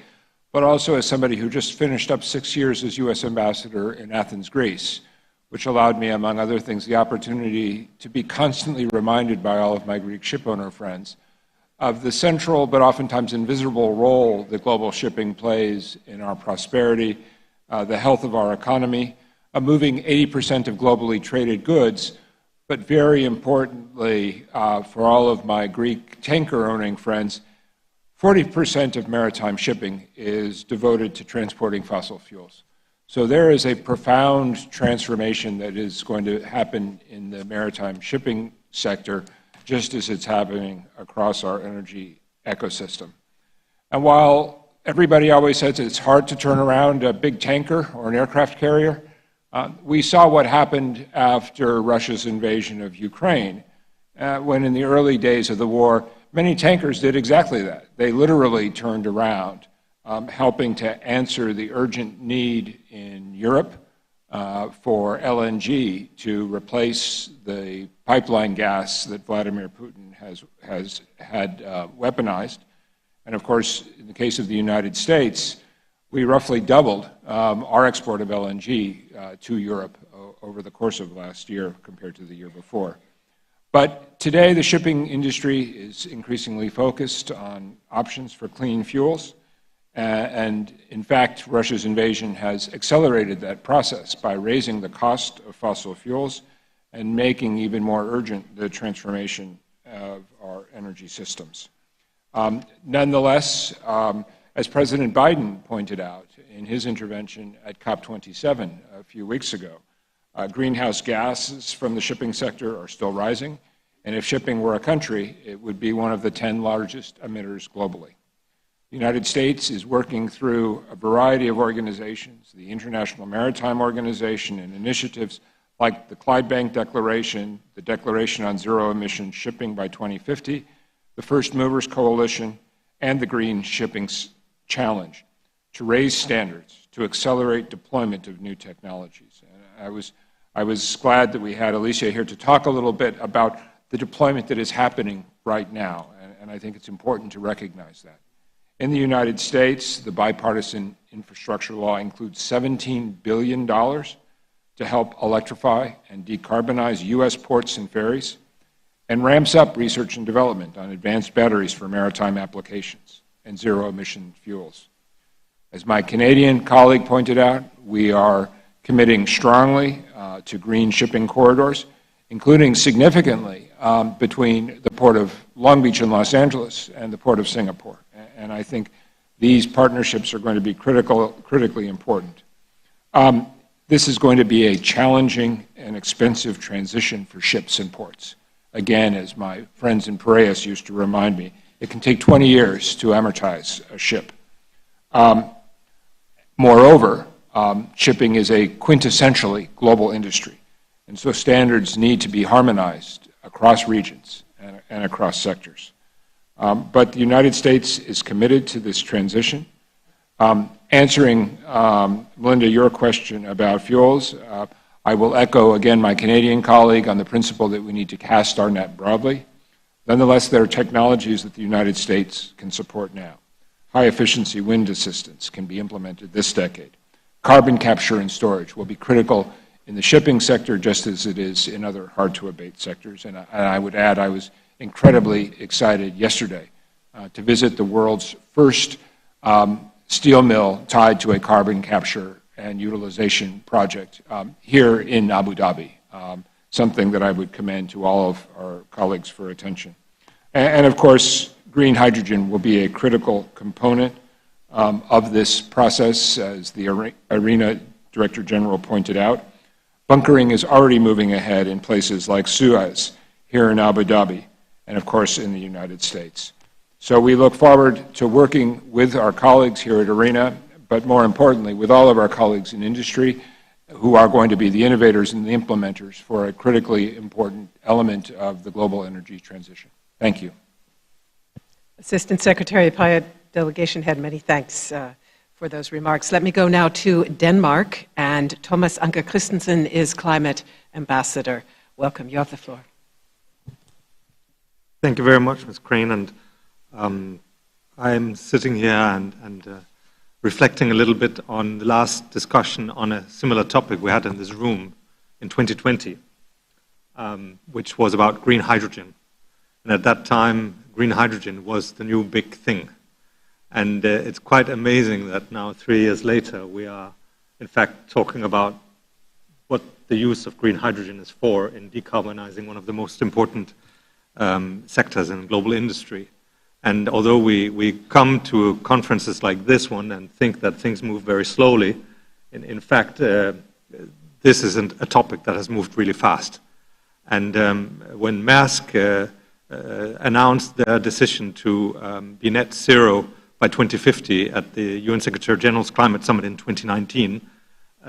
but also as somebody who just finished up 6 years as U.S. Ambassador in Athens, Greece, which allowed me, among other things, the opportunity to be constantly reminded by all of my Greek shipowner friends of the central but oftentimes invisible role that global shipping plays in our prosperity, the health of our economy, moving 80% of globally traded goods, but very importantly, for all of my Greek tanker-owning friends, 40% of maritime shipping is devoted to transporting fossil fuels. So there is a profound transformation that is going to happen in the maritime shipping sector, just as it's happening across our energy ecosystem. And while everybody always says it's hard to turn around a big tanker or an aircraft carrier, we saw what happened after Russia's invasion of Ukraine, when in the early days of the war, many tankers did exactly that. They literally turned around, helping to answer the urgent need in Europe for LNG to replace the pipeline gas that Vladimir Putin has had weaponized. And of course, in the case of the United States, we roughly doubled our export of LNG to Europe over the course of last year compared to the year before. But today, the shipping industry is increasingly focused on options for clean fuels. And in fact, Russia's invasion has accelerated that process by raising the cost of fossil fuels and making even more urgent the transformation of our energy systems. Nonetheless, as President Biden pointed out in his intervention at COP27 a few weeks ago, greenhouse gases from the shipping sector are still rising, and if shipping were a country, it would be one of the 10 largest emitters globally. The United States is working through a variety of organizations, the International Maritime Organization, and initiatives like the Clydebank Declaration, the Declaration on Zero Emission Shipping by 2050, the First Movers Coalition, and the Green Shipping Challenge to raise standards, to accelerate deployment of new technologies. And I was I was glad that we had Alicia here to talk a little bit about the deployment that is happening right now, and I think it's important to recognize that. In the United States, the bipartisan infrastructure law includes $17 billion to help electrify and decarbonize U.S. ports and ferries, and ramps up research and development on advanced batteries for maritime applications and zero-emission fuels. As my Canadian colleague pointed out, we are committing strongly to green shipping corridors, including significantly between the Port of Long Beach in Los Angeles and the Port of Singapore. And I think these partnerships are going to be critically important. This is going to be a challenging and expensive transition for ships and ports. Again, as my friends in Piraeus used to remind me, it can take 20 years to amortize a ship. Moreover, shipping is a quintessentially global industry, and so standards need to be harmonized across regions and across sectors. But the United States is committed to this transition. Answering, Melinda, your question about fuels, I will echo again my Canadian colleague on the principle that we need to cast our net broadly. Nonetheless, there are technologies that the United States can support now. High-efficiency wind assistance can be implemented this decade. Carbon capture and storage will be critical in the shipping sector just as it is in other hard-to-abate sectors. And I would add, I was incredibly excited yesterday to visit the world's first steel mill tied to a carbon capture and utilization project here in Abu Dhabi, something that I would commend to all of our colleagues for attention. And of course, green hydrogen will be a critical component of this process, as the IRENA Director General pointed out. Bunkering is already moving ahead in places like Suez, here in Abu Dhabi, and of course in the United States. So we look forward to working with our colleagues here at IRENA, but more importantly, with all of our colleagues in industry who are going to be the innovators and the implementers for a critically important element of the global energy transition. Thank you. Assistant Secretary Payet, Delegation Head, many thanks for those remarks. Let me go now to Denmark, and Thomas Anker Christensen is Climate Ambassador. Welcome, you have the floor. Thank you very much, Ms. Crane, and I'm sitting here and reflecting a little bit on the last discussion on a similar topic we had in this room in 2020, which was about green hydrogen. And at that time, green hydrogen was the new big thing. And it's quite amazing that now, 3 years later, we are, in fact, talking about what the use of green hydrogen is for in decarbonizing one of the most important sectors in global industry. And although we come to conferences like this one and think that things move very slowly, in fact, this isn't a topic that has moved really fast. And when Maersk announced their decision to be net zero by 2050 at the UN Secretary General's Climate Summit in 2019,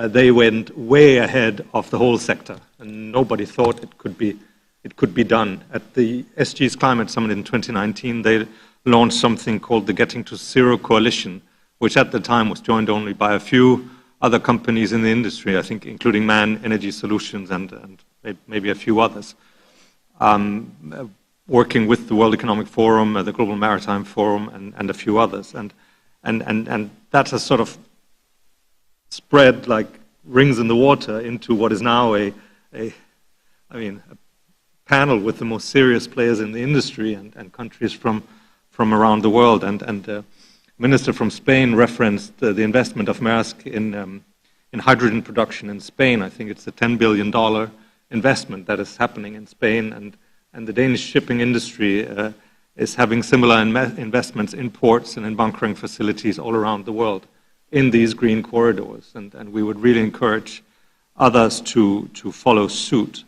they went way ahead of the whole sector, and nobody thought it could be done. At the SG's Climate Summit in 2019, they launched something called the Getting to Zero Coalition, which at the time was joined only by a few other companies in the industry, I think, including Man Energy Solutions and maybe a few others, working with the World Economic Forum, the Global Maritime Forum, and a few others. And that has sort of spread like rings in the water into what is now a panel with the most serious players in the industry and countries from around the world. And the minister from Spain referenced the investment of Maersk in hydrogen production in Spain. I think it's a $10 billion investment that is happening in Spain, and the Danish shipping industry is having similar investments in ports and in bunkering facilities all around the world in these green corridors. And we would really encourage others to follow suit.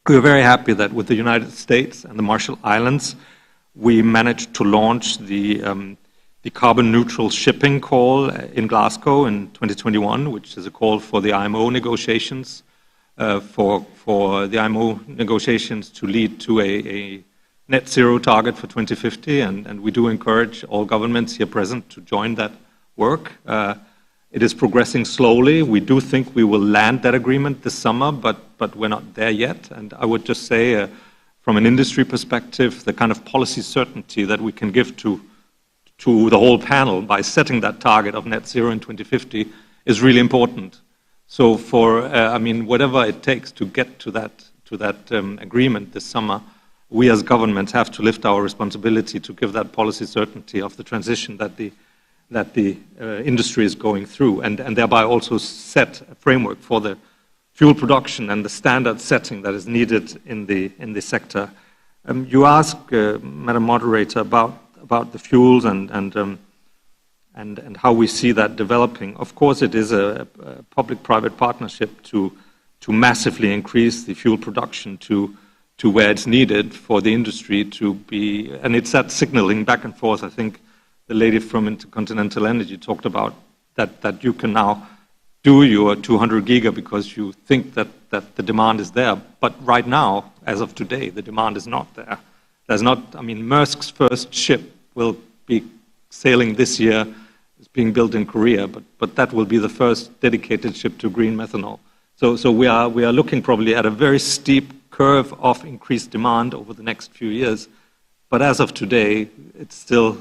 We are very happy that with the United States and the Marshall Islands, we managed to launch the carbon neutral shipping call in Glasgow in 2021, which is a call for the IMO negotiations, for the IMO negotiations to lead to a net zero target for 2050, and we do encourage all governments here present to join that work. It is progressing slowly. We do think we will land that agreement this summer, but we're not there yet. And I would just say, from an industry perspective, the kind of policy certainty that we can give to the whole panel by setting that target of net zero in 2050 is really important. So I mean, whatever it takes to get to that agreement this summer, we as governments have to lift our responsibility to give that policy certainty of the transition that the industry is going through, and thereby also set a framework for the fuel production and the standard setting that is needed in the sector. You ask, Madam Moderator, about the fuels and how we see that developing. Of course, it is a public-private partnership to massively increase the fuel production to where it's needed for the industry to be, and it's that signaling back and forth. I think the lady from Intercontinental Energy talked about that you can now do your 200 giga because you think that the demand is there. But right now, as of today, the demand is not there. There's not, I mean, Maersk's first ship will be sailing this year. It's being built in Korea, but that will be the first dedicated ship to green methanol. So we are looking probably at a very steep curve of increased demand over the next few years. But as of today, it's still,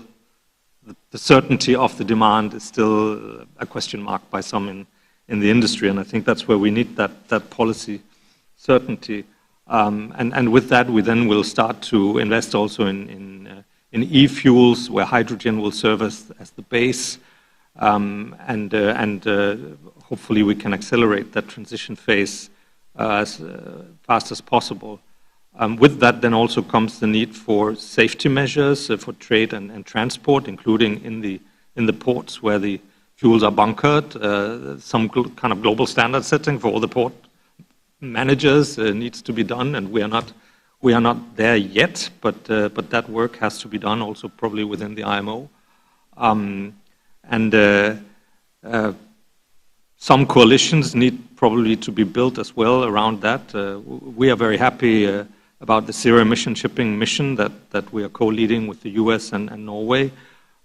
the certainty of the demand is still a question mark by some in the industry. And I think that's where we need that policy certainty. And with that, we then will start to invest also in e-fuels, where hydrogen will serve as the base. And hopefully we can accelerate that transition phase as fast as possible. With that then also comes the need for safety measures for trade and transport, including in the ports where the fuels are bunkered. Some kind of global standard setting for all the port managers needs to be done, and we are not there yet, but that work has to be done also probably within the IMO. Some coalitions need probably to be built as well around that. We are very happy about the zero emission shipping mission that we are co-leading with the US and Norway.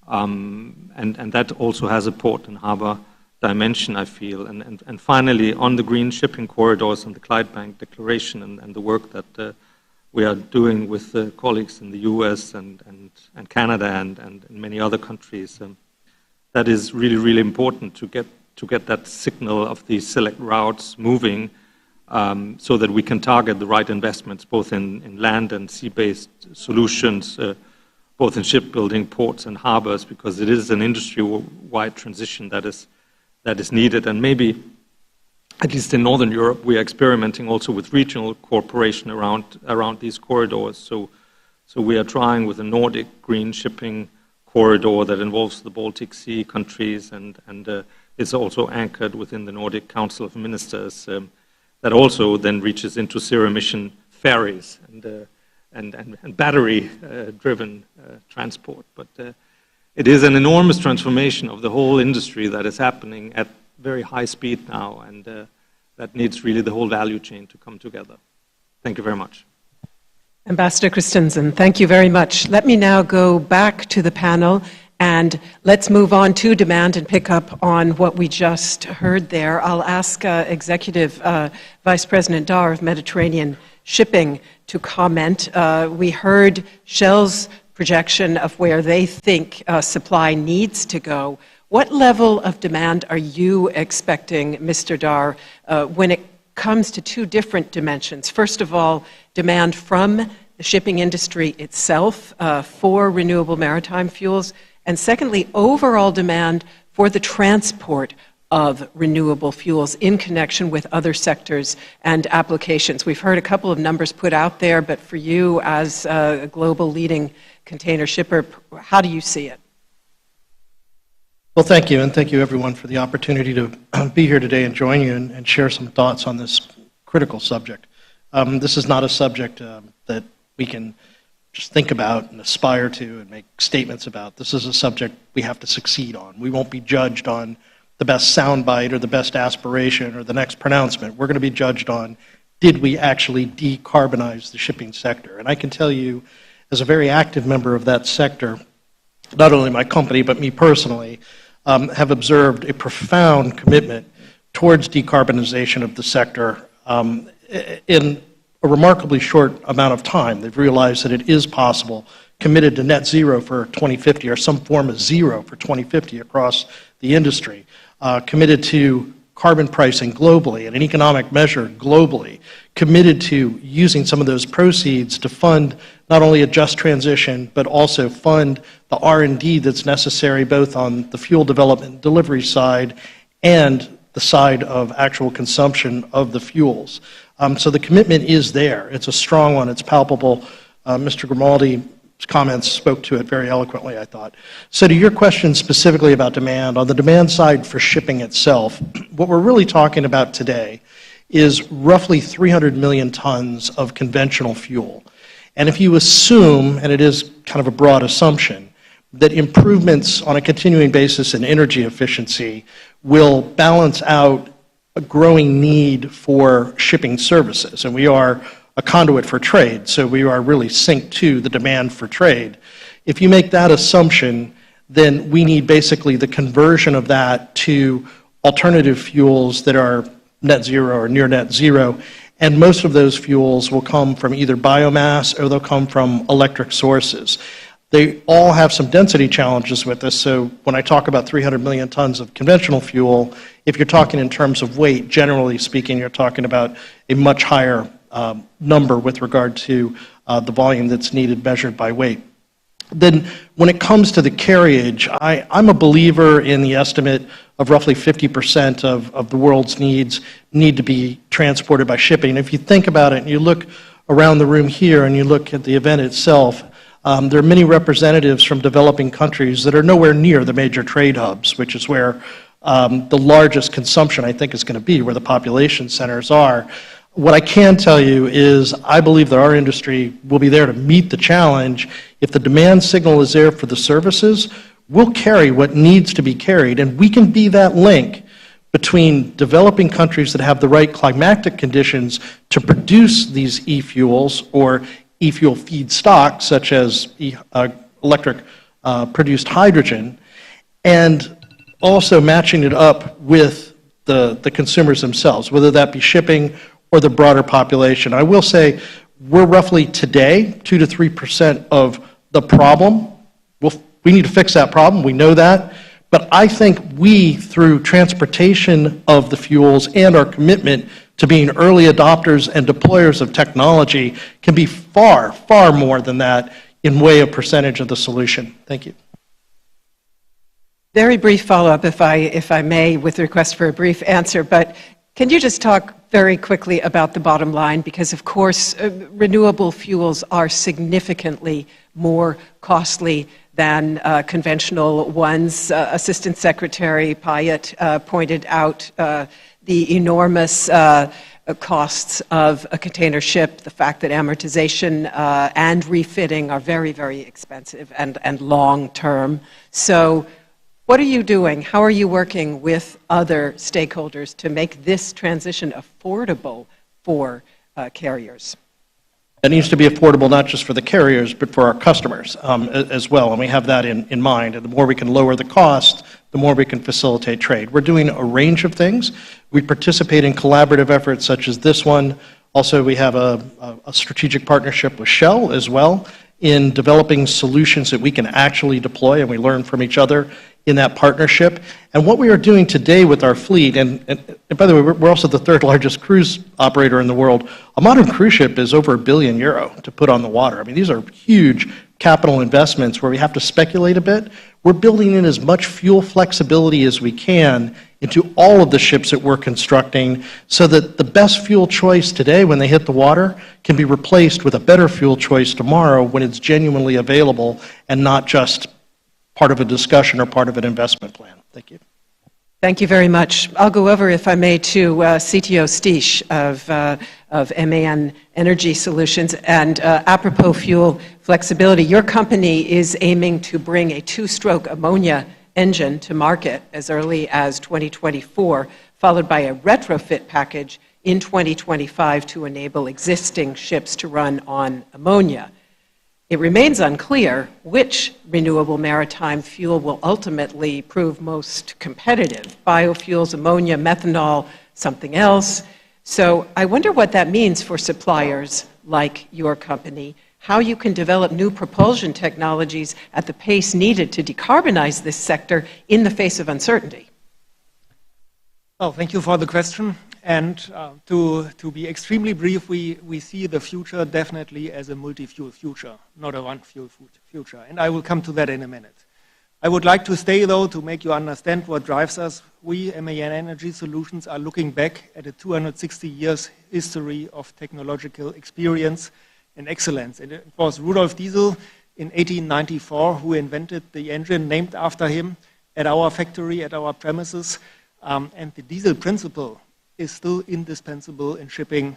And that also has a port and harbor dimension, I feel. And finally, on the green shipping corridors and the Clydebank Declaration and the work that we are doing with colleagues in the US and Canada and many other countries, that is really, really important to get that signal of these select routes moving, so that we can target the right investments both in land and sea-based solutions, both in shipbuilding, ports and harbors, because it is an industry-wide transition that is needed. And maybe, at least in Northern Europe, we are experimenting also with regional cooperation around these corridors. So we are trying with the Nordic green shipping corridor that involves the Baltic Sea countries and is also anchored within the Nordic Council of Ministers, that also then reaches into zero-emission ferries and battery-driven transport. But it is an enormous transformation of the whole industry that is happening at very high speed now, and that needs really the whole value chain to come together. Thank you very much. Ambassador Christensen, thank you very much. Let me now go back to the panel and let's move on to demand and pick up on what we just heard there. I'll ask Executive Vice President Dar of Mediterranean Shipping to comment. We heard Shell's projection of where they think supply needs to go. What level of demand are you expecting, Mr. Dar, when it comes to two different dimensions? First of all, demand from the shipping industry itself for renewable maritime fuels, and secondly, overall demand for the transport of renewable fuels in connection with other sectors and applications. We've heard a couple of numbers put out there, but for you as a global leading container shipper, how do you see it? Well, thank you, and thank you everyone for the opportunity to be here today and join you and share some thoughts on this critical subject. This is not a subject that we can just think about and aspire to and make statements about. This is a subject we have to succeed on. We won't be judged on the best soundbite or the best aspiration or the next pronouncement. We're going to be judged on, did we actually decarbonize the shipping sector? And I can tell you, as a very active member of that sector, not only my company, but me personally, have observed a profound commitment towards decarbonization of the sector in a remarkably short amount of time. They've realized that it is possible, committed to net zero for 2050 or some form of zero for 2050 across the industry, committed to carbon pricing globally and an economic measure globally, committed to using some of those proceeds to fund not only a just transition, but also fund the R&D that's necessary both on the fuel development and delivery side and the side of actual consumption of the fuels. So the commitment is there. It's a strong one. It's palpable. Mr. Grimaldi's comments spoke to it very eloquently, I thought. So to your question specifically about demand, on the demand side for shipping itself, what we're really talking about today is roughly 300 million tons of conventional fuel. And if you assume, and it is kind of a broad assumption, that improvements on a continuing basis in energy efficiency will balance out a growing need for shipping services, and we are a conduit for trade, so we are really synced to the demand for trade. If you make that assumption, then we need basically the conversion of that to alternative fuels that are net zero or near net zero, and most of those fuels will come from either biomass or they'll come from electric sources. They all have some density challenges with this, so when I talk about 300 million tons of conventional fuel, if you're talking in terms of weight, generally speaking, you're talking about a much higher number with regard to the volume that's needed measured by weight. Then when it comes to the carriage, I'm a believer in the estimate of roughly 50% of the world's needs need to be transported by shipping. If you think about it and you look around the room here and you look at the event itself, there are many representatives from developing countries that are nowhere near the major trade hubs, which is where the largest consumption, I think, is going to be, where the population centers are. What I can tell you is I believe that our industry will be there to meet the challenge. If the demand signal is there for the services, we'll carry what needs to be carried, and we can be that link between developing countries that have the right climatic conditions to produce these e-fuels or e-fuel feedstocks, such as electric produced hydrogen, and also matching it up with the consumers themselves, whether that be shipping or the broader population. I will say we're roughly today 2 to 3% of the problem. We need to fix that problem. We know that. But I think we, through transportation of the fuels and our commitment to being early adopters and deployers of technology, can be far, far more than that in way of percentage of the solution. Thank you. Very brief follow-up, if I may, with request for a brief answer. But can you just talk very quickly about the bottom line? Because, of course, renewable fuels are significantly more costly than conventional ones. Assistant Secretary Pyatt pointed out the enormous costs of a container ship, the fact that amortization and refitting are very, very expensive and long-term. So what are you doing? How are you working with other stakeholders to make this transition affordable for carriers? It needs to be affordable not just for the carriers, but for our customers as well, and we have that in mind. And the more we can lower the cost, the more we can facilitate trade. We're doing a range of things. We participate in collaborative efforts such as this one. Also, we have a strategic partnership with Shell as well in developing solutions that we can actually deploy, and we learn from each other in that partnership. And what we are doing today with our fleet, and by the way, we're also the third largest cruise operator in the world. A modern cruise ship is over €1 billion to put on the water. I mean, these are huge capital investments where we have to speculate a bit. We're building in as much fuel flexibility as we can into all of the ships that we're constructing so that the best fuel choice today when they hit the water can be replaced with a better fuel choice tomorrow when it's genuinely available and not just part of a discussion or part of an investment plan. Thank you. Thank you very much. I'll go over, if I may, to CTO Stiche of MAN Energy Solutions. And apropos fuel flexibility, your company is aiming to bring a two-stroke ammonia engine to market as early as 2024, followed by a retrofit package in 2025 to enable existing ships to run on ammonia. It remains unclear which renewable maritime fuel will ultimately prove most competitive: biofuels, ammonia, methanol, something else. So I wonder what that means for suppliers like your company, how you can develop new propulsion technologies at the pace needed to decarbonize this sector in the face of uncertainty. Well, thank you for the question. And to be extremely brief, we see the future definitely as a multi-fuel future, not a one-fuel future. And I will come to that in a minute. I would like to stay, though, to make you understand what drives us. We, MAN Energy Solutions, are looking back at a 260 years history of technological experience and excellence. And it was Rudolf Diesel in 1894 who invented the engine named after him at our factory, at our premises. And the diesel principle is still indispensable in shipping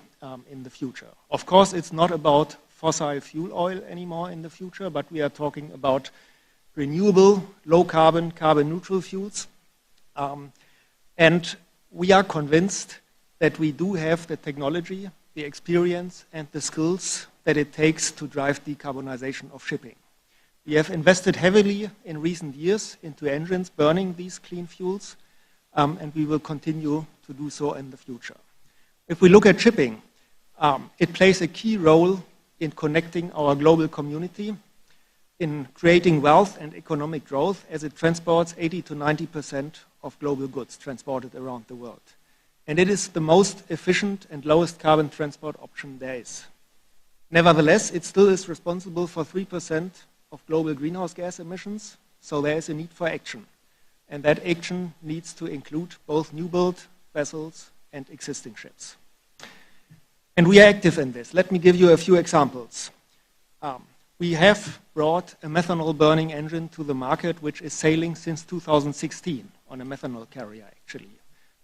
in the future. Of course, it's not about fossil fuel oil anymore in the future, but we are talking about renewable, low-carbon, carbon-neutral fuels. And we are convinced that we do have the technology, the experience, and the skills that it takes to drive decarbonization of shipping. We have invested heavily in recent years into engines burning these clean fuels, and we will continue to do so in the future. If we look at shipping, it plays a key role in connecting our global community, in creating wealth and economic growth, as it transports 80 to 90% of global goods transported around the world. And it is the most efficient and lowest carbon transport option there is. Nevertheless, it still is responsible for 3% of global greenhouse gas emissions, so there is a need for action. And that action needs to include both new build vessels and existing ships. And we are active in this. Let me give you a few examples. We have brought a methanol burning engine to the market, which is sailing since 2016 on a methanol carrier, actually.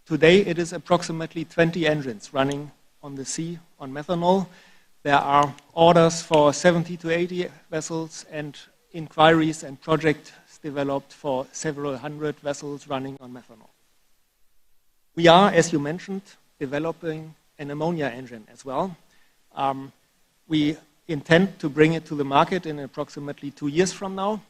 Today, it is approximately 20 engines running on the sea on methanol. There are orders for 70 to 80 vessels and inquiries and projects developed for several hundred vessels running on methanol. We are, as you mentioned, developing an ammonia engine as well. We intend to bring it to the market in approximately 2 years from now.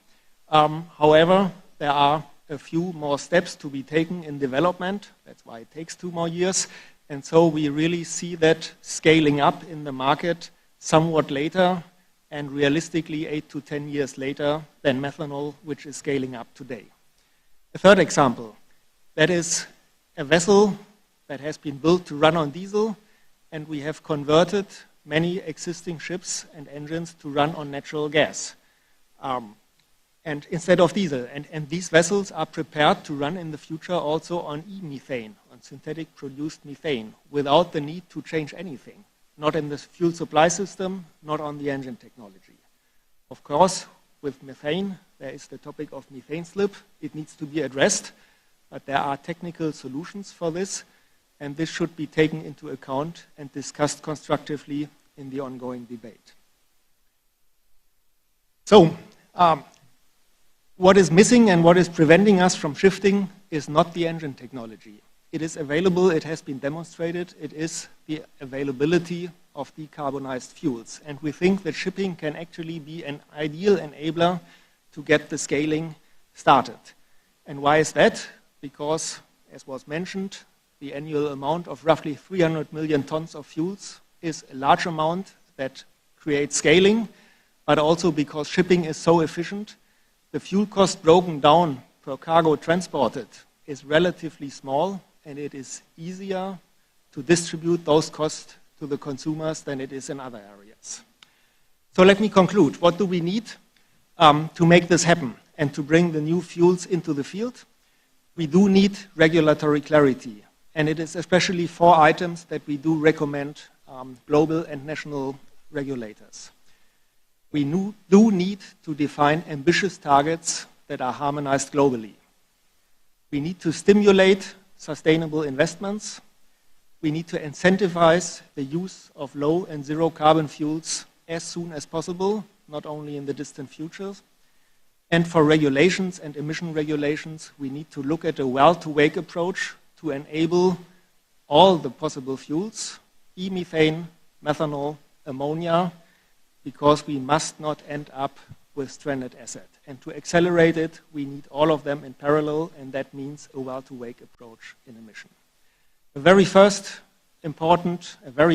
However, there are a few more steps to be taken in development. That's why it takes 2 more years. And so we really see that scaling up in the market somewhat later, and realistically 8 to 10 years later than methanol, which is scaling up today. A third example, that is a vessel that has been built to run on diesel, and we have converted many existing ships and engines to run on natural gas. And instead of diesel. And these vessels are prepared to run in the future also on e-methane, on synthetic produced methane, without the need to change anything. Not in the fuel supply system, not on the engine technology. Of course, with methane, there is the topic of methane slip. It needs to be addressed, but there are technical solutions for this, and this should be taken into account and discussed constructively in the ongoing debate. So, what is missing and what is preventing us from shifting is not the engine technology. It is available, it has been demonstrated, it is the availability of decarbonized fuels. And we think that shipping can actually be an ideal enabler to get the scaling started. And why is that? Because, as was mentioned, the annual amount of roughly 300 million tons of fuels is a large amount that creates scaling, but also because shipping is so efficient, the fuel cost broken down per cargo transported is relatively small, and it is easier to distribute those costs to the consumers than it is in other areas. So let me conclude. What do we need to make this happen and to bring the new fuels into the field? We do need regulatory clarity, and it is especially 4 items that we do recommend global and national regulators. We do need to define ambitious targets that are harmonized globally. We need to stimulate sustainable investments. We need to incentivize the use of low and zero carbon fuels as soon as possible, not only in the distant future. And for regulations and emission regulations, we need to look at a well-to-wake approach to enable all the possible fuels, e-methane, methanol, ammonia, because we must not end up with stranded asset. And to accelerate it, we need all of them in parallel, and that means a well-to-wake approach in emission. A very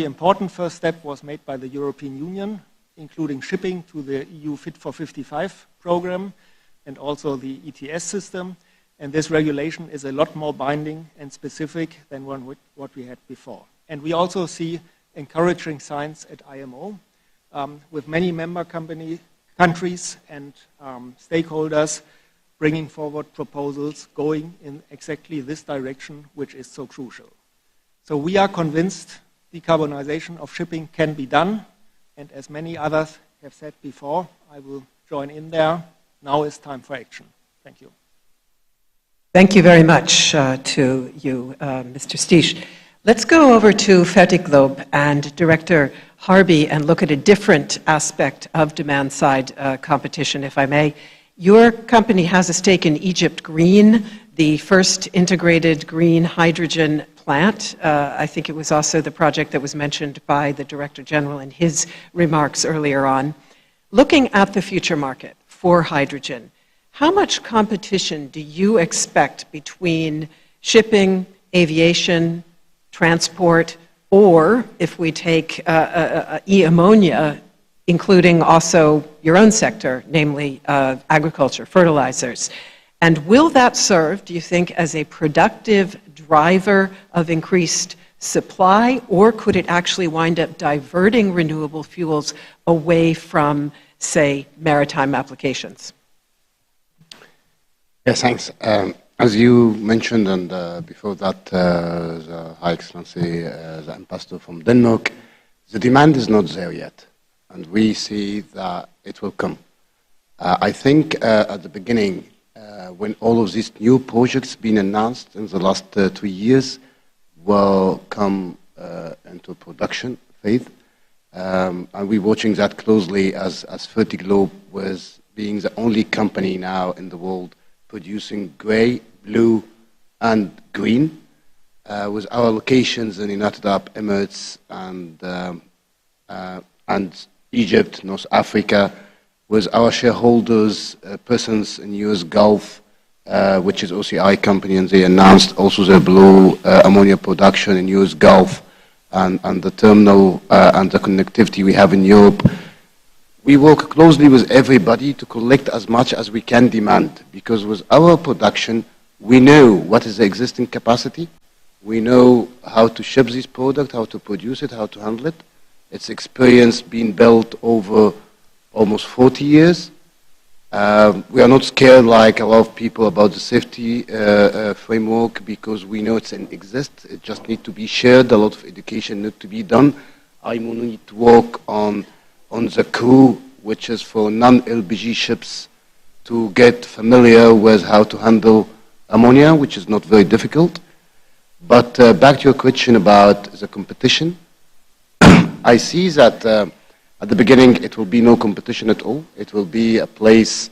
important first step was made by the European Union, including shipping to the EU Fit for 55 program and also the ETS system. And this regulation is a lot more binding and specific than what we had before. And we also see encouraging signs at IMO with many member countries and stakeholders bringing forward proposals going in exactly this direction, which is so crucial. So we are convinced decarbonization of shipping can be done, and as many others have said before, I will join in there. Now is time for action. Thank you. Thank you very much to you, Mr. Stiesch. Let's go over to Fertiglobe and Director Harby and look at a different aspect of demand-side competition, if I may. Your company has a stake in Egypt Green, the first integrated green hydrogen plant. I think it was also the project that was mentioned by the Director General in his remarks earlier on. Looking at the future market for hydrogen, how much competition do you expect between shipping, aviation, transport, or if we take e-ammonia, including also your own sector, namely agriculture, fertilizers? And will that serve, do you think, as a productive driver of increased supply, or could it actually wind up diverting renewable fuels away from, say, maritime applications? Yes, thanks. As you mentioned, and before that, the High Excellency, the Ambassador from Denmark, the demand is not there yet, and we see that it will come. I think at the beginning, when all of these new projects being announced in the last 2 years will come into production phase, and we're watching that closely as Fertiglobe was being the only company now in the world producing gray, blue, and green, with our locations in the United Arab Emirates and Egypt, North Africa, with our shareholders, persons in US Gulf, which is OCI company, and they announced also their blue ammonia production in US Gulf, and the terminal and the connectivity we have in Europe. We work closely with everybody to collect as much as we can demand, because with our production, we know what is the existing capacity, we know how to ship this product, how to produce it, how to handle it. It's experience being built over almost 40 years. We are not scared like a lot of people about the safety framework, because we know it exists. It just needs to be shared. A lot of education needs to be done. I need to work on the crew, which is for non-LPG ships, to get familiar with how to handle ammonia, which is not very difficult. But back to your question about the competition, I see that at the beginning it will be no competition at all. It will be a place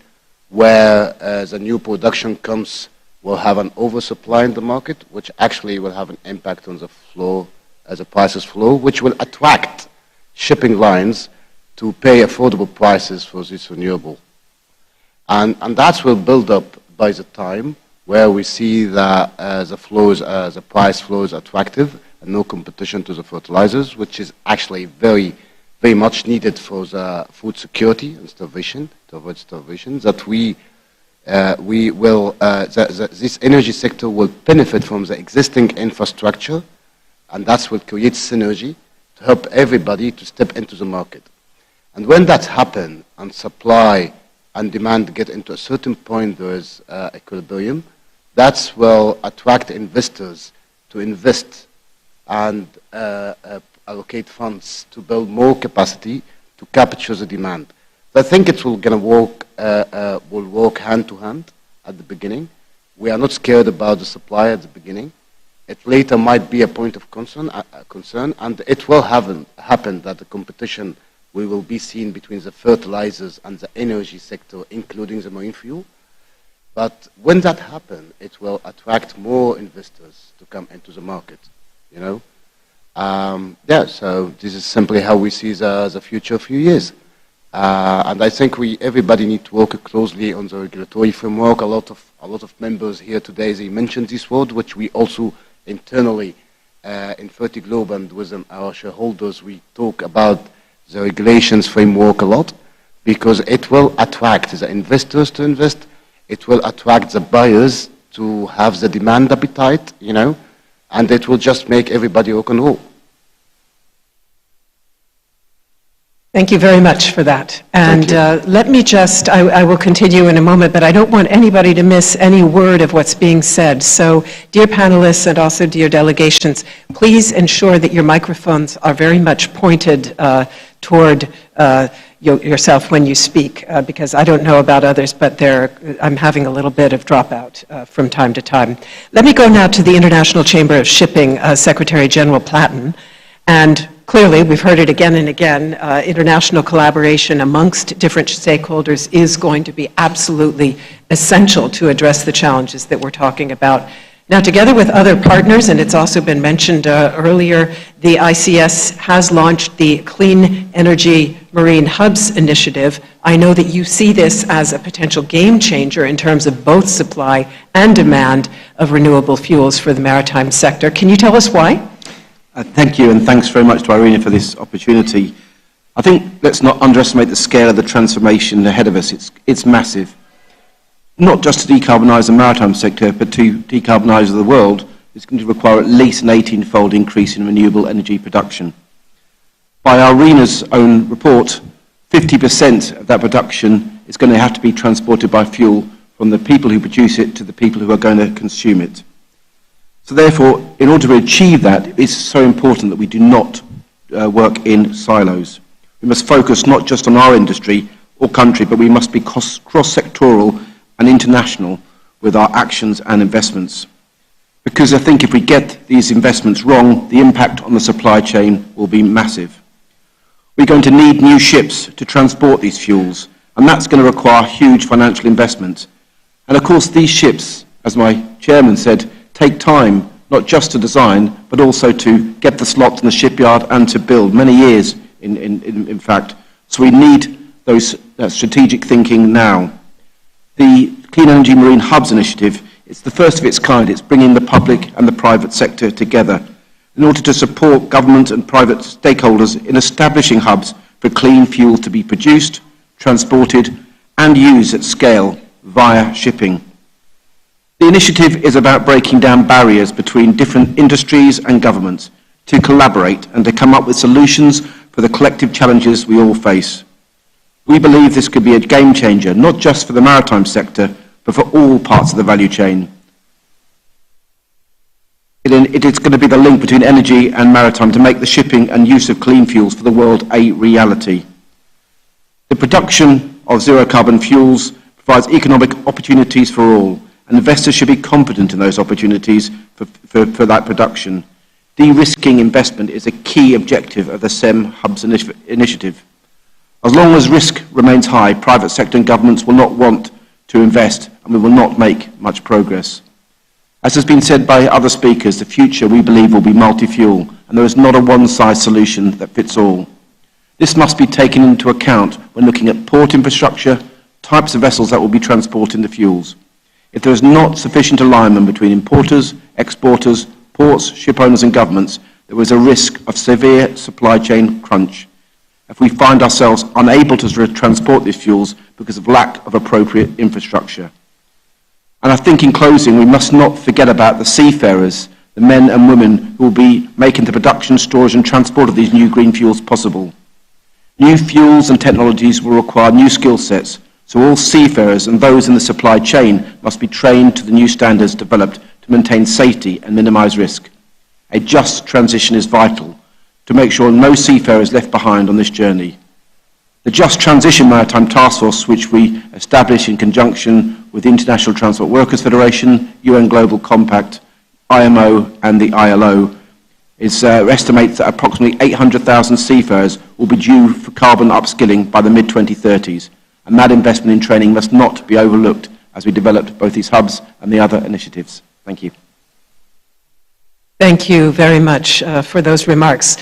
where the new production comes, will have an oversupply in the market, which actually will have an impact on the flow, as the prices flow, which will attract shipping lines to pay affordable prices for this renewable. And that will build up by the time where we see that the price flow is attractive and no competition to the fertilizers, which is actually very, very much needed for the food security and starvation, to avoid starvation, that this energy sector will benefit from the existing infrastructure, and that will create synergy to help everybody to step into the market. And when that happens and supply and demand get into a certain point, there is equilibrium, that will attract investors to invest and allocate funds to build more capacity to capture the demand. So I think it will work hand to hand at the beginning. We are not scared about the supply at the beginning. It later might be a point of concern, and it will happen that the competition we will be seen between the fertilizers and the energy sector, including the marine fuel. But when that happens, it will attract more investors to come into the market, you know. So this is simply how we see the future few years. And I think everybody needs to work closely on the regulatory framework. A lot of members here today, they mentioned this word, which we also internally in Fertiglobe and with our shareholders, we talk about the regulations framework a lot, because it will attract the investors to invest, it will attract the buyers to have the demand appetite, you know, and it will just make everybody rock and roll. Thank you very much for that. And let me just, I will continue in a moment, but I don't want anybody to miss any word of what's being said. So, dear panelists and also dear delegations, please ensure that your microphones are very much pointed toward yourself when you speak, because I don't know about others, but I'm having a little bit of dropout from time to time. Let me go now to the International Chamber of Shipping, Secretary General Platten, and clearly, we've heard it again and again, international collaboration amongst different stakeholders is going to be absolutely essential to address the challenges that we're talking about. Now, together with other partners, and it's also been mentioned earlier, the ICS has launched the Clean Energy Marine Hubs initiative. I know that you see this as a potential game changer in terms of both supply and demand of renewable fuels for the maritime sector. Can you tell us why? Thank you, and thanks very much to Irina for this opportunity. I think let's not underestimate the scale of the transformation ahead of us. It's massive. Not just to decarbonise the maritime sector, but to decarbonise the world, it's going to require at least an 18-fold increase in renewable energy production. By Irina's own report, 50% of that production is going to have to be transported by fuel from the people who produce it to the people who are going to consume it. So therefore, in order to achieve that, it's so important that we do not work in silos. We must focus not just on our industry or country, but we must be cross-sectoral and international with our actions and investments. Because I think if we get these investments wrong, the impact on the supply chain will be massive. We're going to need new ships to transport these fuels, and that's going to require huge financial investment. And of course, these ships, as my chairman said, take time, not just to design, but also to get the slots in the shipyard and to build, many years in fact. So we need those strategic thinking now. The Clean Energy Marine Hubs initiative, it's the first of its kind. It's bringing the public and the private sector together in order to support government and private stakeholders in establishing hubs for clean fuel to be produced, transported, and used at scale via shipping. The initiative is about breaking down barriers between different industries and governments to collaborate and to come up with solutions for the collective challenges we all face. We believe this could be a game changer, not just for the maritime sector, but for all parts of the value chain. It is going to be the link between energy and maritime to make the shipping and use of clean fuels for the world a reality. The production of zero-carbon fuels provides economic opportunities for all, and investors should be confident in those opportunities for that production. De-risking investment is a key objective of the SEM Hubs initiative. As long as risk remains high, private sector and governments will not want to invest, and we will not make much progress. As has been said by other speakers, the future, we believe, will be multi-fuel, and there is not a one-size solution that fits all. This must be taken into account when looking at port infrastructure, types of vessels that will be transporting the fuels. If there is not sufficient alignment between importers, exporters, ports, ship owners and governments, there is a risk of severe supply chain crunch if we find ourselves unable to transport these fuels because of lack of appropriate infrastructure. And I think in closing, we must not forget about the seafarers, the men and women who will be making the production, storage and transport of these new green fuels possible. New fuels and technologies will require new skill sets, so all seafarers and those in the supply chain must be trained to the new standards developed to maintain safety and minimise risk. A just transition is vital to make sure no seafarer is left behind on this journey. The Just Transition Maritime Task Force, which we established in conjunction with the International Transport Workers Federation, UN Global Compact, IMO and the ILO, estimates that approximately 800,000 seafarers will be due for carbon upskilling by the mid-2030s. And that investment in training must not be overlooked as we develop both these hubs and the other initiatives. Thank you. Thank you very much for those remarks.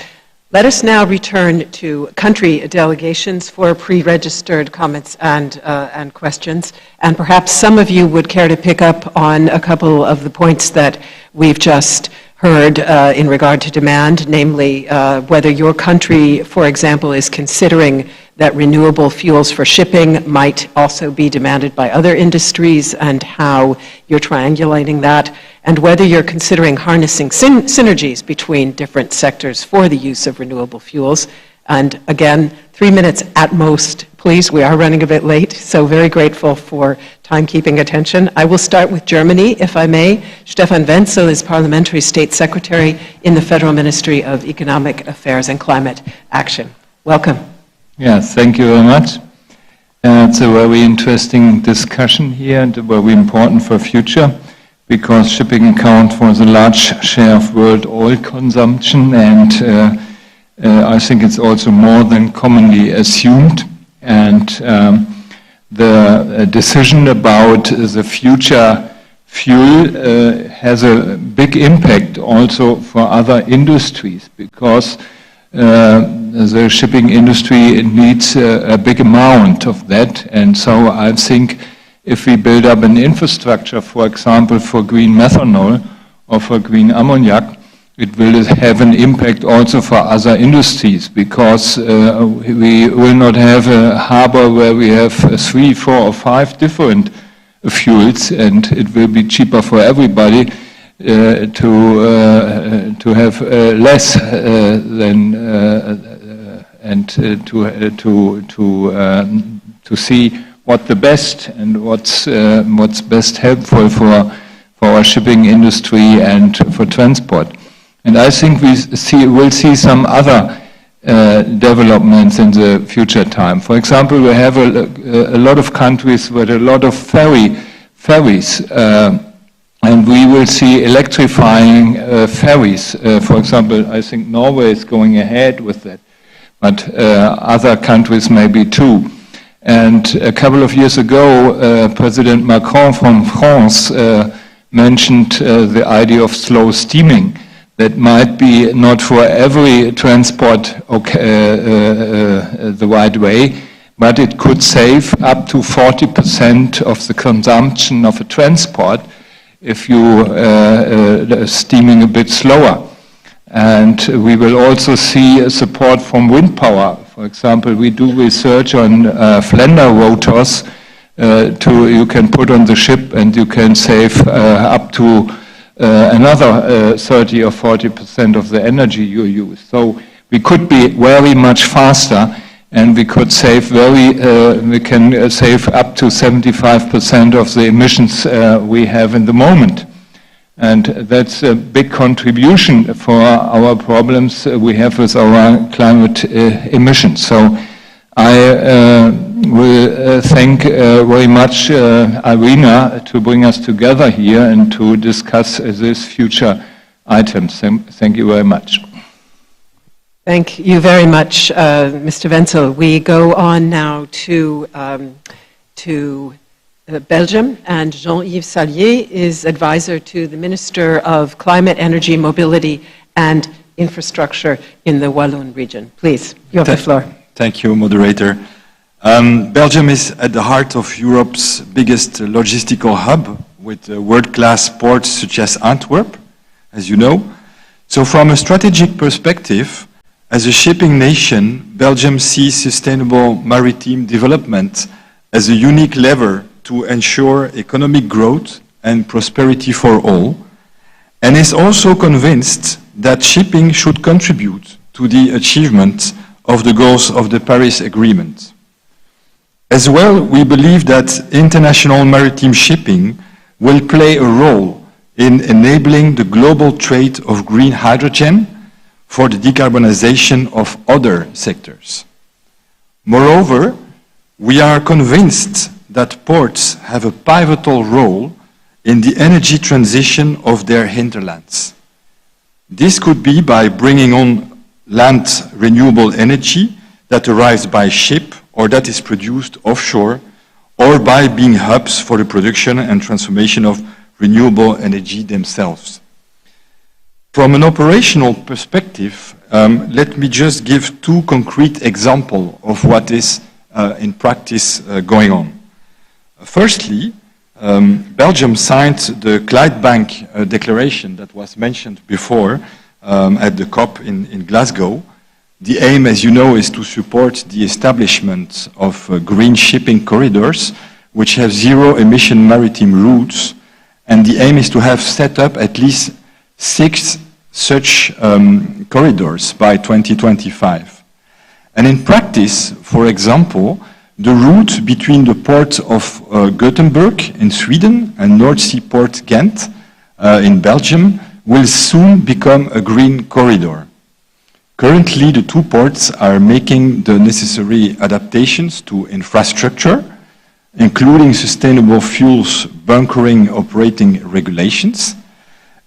Let us now return to country delegations for pre-registered comments and questions. And perhaps some of you would care to pick up on a couple of the points that we've just heard in regard to demand, namely whether your country, for example, is considering that renewable fuels for shipping might also be demanded by other industries and how you're triangulating that, and whether you're considering harnessing synergies between different sectors for the use of renewable fuels. And again, 3 minutes at most, please. We are running a bit late, so very grateful for timekeeping attention. I will start with Germany, if I may. Stefan Wenzel is Parliamentary State Secretary in the Federal Ministry of Economic Affairs and Climate Action. Welcome. Yes, thank you very much. It's a very interesting discussion here and very important for future, because shipping accounts for the large share of world oil consumption, and I think it's also more than commonly assumed. And the decision about the future fuel has a big impact also for other industries, because the shipping industry needs a big amount of that. And so I think if we build up an infrastructure, for example, for green methanol or for green ammonia, it will have an impact also for other industries, because we will not have a harbor where we have 3, 4, or 5 different fuels, and it will be cheaper for everybody to have less than and to see what the best and what's best helpful for our shipping industry and for transport. And I think we'll see some other developments in the future time. For example, we have a lot of countries with a lot of ferries, and we will see electrifying ferries. For example, I think Norway is going ahead with that, but other countries maybe too. And a couple of years ago, President Macron from France mentioned the idea of slow steaming. That might be not for every transport the right way, but it could save up to 40% of the consumption of a transport if you steaming a bit slower. And we will also see support from wind power. For example, we do research on Flender rotors you can put on the ship, and you can save up to another 30 or 40% of the energy you use. So we could be very much faster, and we could save we can save up to 75% of the emissions we have in the moment. And that's a big contribution for our problems we have with our climate emissions. So I will thank very much Irina to bring us together here and to discuss these future items. Thank you very much. Thank you very much, Mr. Wenzel. We go on now to Belgium, and Jean-Yves Sallier is advisor to the Minister of Climate, Energy, Mobility and Infrastructure in the Walloon region. Please, you have the floor. Thank you, moderator. Belgium is at the heart of Europe's biggest logistical hub, with world-class ports such as Antwerp, as you know. So from a strategic perspective, as a shipping nation, Belgium sees sustainable maritime development as a unique lever to ensure economic growth and prosperity for all, and is also convinced that shipping should contribute to the achievement of the goals of the Paris Agreement. As well, we believe that international maritime shipping will play a role in enabling the global trade of green hydrogen for the decarbonization of other sectors. Moreover, we are convinced that ports have a pivotal role in the energy transition of their hinterlands. This could be by bringing on land renewable energy that arrives by ship or that is produced offshore, or by being hubs for the production and transformation of renewable energy themselves. From an operational perspective, let me just give two concrete examples of what is in practice going on. Firstly, Belgium signed the Clydebank Declaration that was mentioned before at the COP in Glasgow. The aim, as you know, is to support the establishment of green shipping corridors which have zero-emission maritime routes, and the aim is to have set up at least 6 such corridors by 2025. And in practice, for example, the route between the port of Gothenburg in Sweden and North Sea Port Ghent in Belgium will soon become a green corridor. Currently, the two ports are making the necessary adaptations to infrastructure, including sustainable fuels bunkering operating regulations,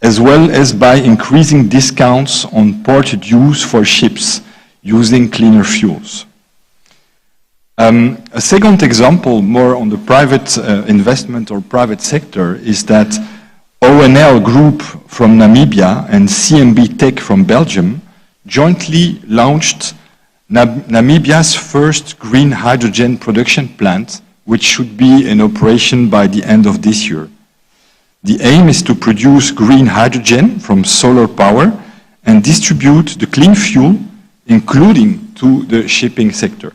as well as by increasing discounts on port dues for ships using cleaner fuels. A second example, more on the private investment or private sector, is that ONL Group from Namibia and CMB Tech from Belgium jointly launched Namibia's first green hydrogen production plant, which should be in operation by the end of this year. The aim is to produce green hydrogen from solar power and distribute the clean fuel, including to the shipping sector.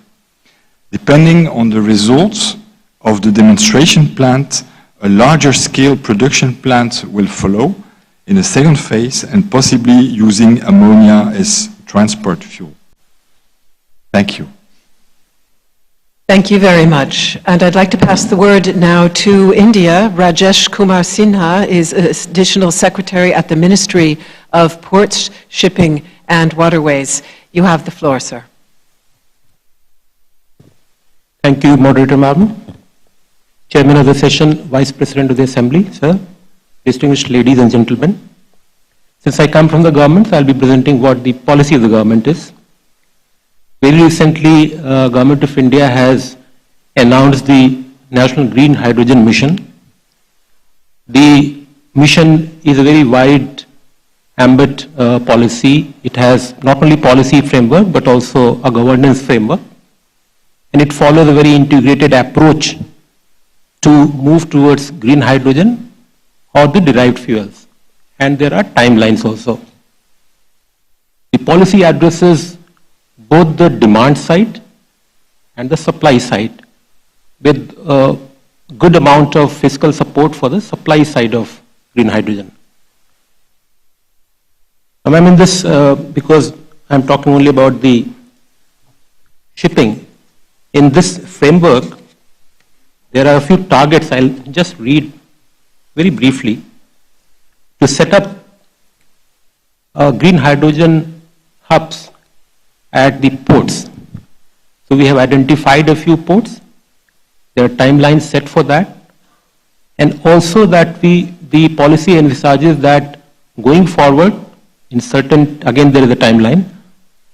Depending on the results of the demonstration plant, a larger scale production plant will follow in a second phase and possibly using ammonia as transport fuel. Thank you. Thank you very much. And I'd like to pass the word now to India. Rajesh Kumar Sinha is Additional Secretary at the Ministry of Ports, Shipping and Waterways. You have the floor, sir. Thank you, Moderator Madam. Chairman of the session, Vice President of the Assembly, sir, distinguished ladies and gentlemen. Since I come from the government, I'll be presenting what the policy of the government is. Very recently, Government of India has announced the National Green Hydrogen Mission. The mission is a very wide ambit policy. It has not only policy framework, but also a governance framework. And it follows a very integrated approach to move towards green hydrogen or the derived fuels. And there are timelines also. The policy addresses both the demand side and the supply side with a good amount of fiscal support for the supply side of green hydrogen. Now, I'm in this because I'm talking only about the shipping. In this framework, there are a few targets I'll just read very briefly to set up green hydrogen hubs at the ports. So we have identified a few ports. There are timelines set for that. And also that the policy envisages that going forward, in certain, again there is a timeline,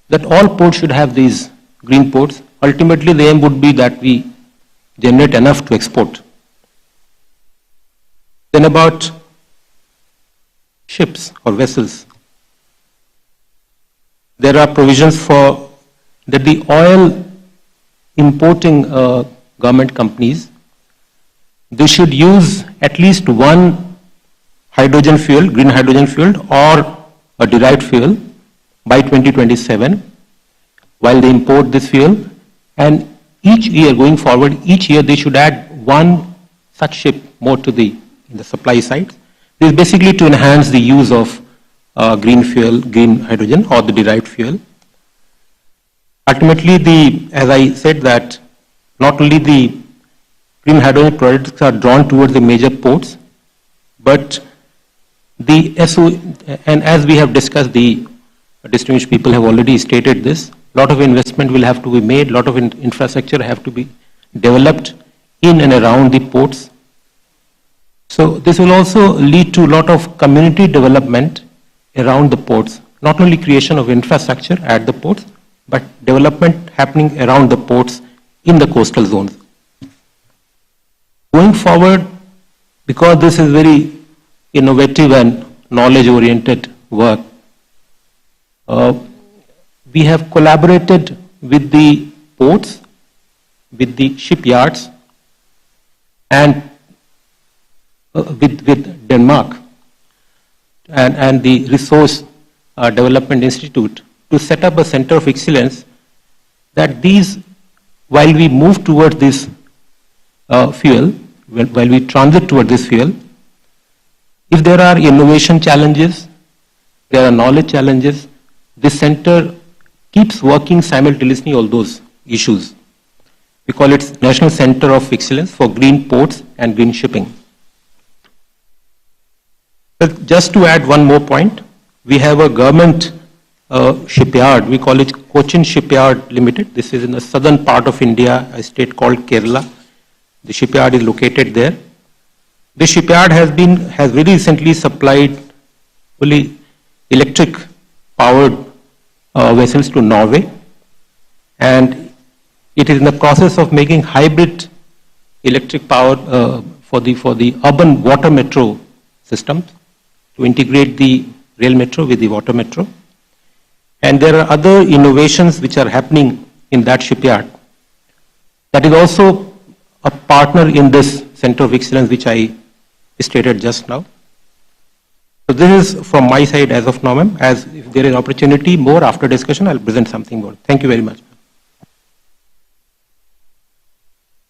that all ports should have these green ports. Ultimately the aim would be that we generate enough to export. Then about ships or vessels. There are provisions for that the oil importing government companies, they should use at least one hydrogen fuel, green hydrogen fuel or a derived fuel by 2027 while they import this fuel. And each year going forward, each year they should add one such ship more to the supply side. This is basically to enhance the use of green fuel, green hydrogen or the derived fuel. Ultimately, as I said that not only the green hydrogen products are drawn towards the major ports, but the and as we have discussed, the distinguished people have already stated this, a lot of investment will have to be made, a lot of infrastructure have to be developed in and around the ports. So this will also lead to a lot of community development around the ports, not only creation of infrastructure at the ports, but development happening around the ports in the coastal zones. Going forward, because this is very innovative and knowledge-oriented work, we have collaborated with the ports, with the shipyards, and with Denmark and the Resource Development Institute to set up a center of excellence that these, while we move towards this fuel, while we transit toward this fuel, if there are innovation challenges, there are knowledge challenges, this center keeps working simultaneously all those issues. We call it National Center of Excellence for Green Ports and Green Shipping. But just to add one more point, we have a government shipyard, we call it Cochin Shipyard Limited. This is in the southern part of India, a state called Kerala. The shipyard is located there. The shipyard has very recently supplied fully electric powered vessels to Norway, and it is in the process of making hybrid electric power for the urban water metro systems to integrate the rail metro with the water metro. And there are other innovations which are happening in that shipyard. That is also a partner in this Center of Excellence which I stated just now. So this is from my side as of now, ma'am. As if there is opportunity more after discussion, I'll present something more. Thank you very much.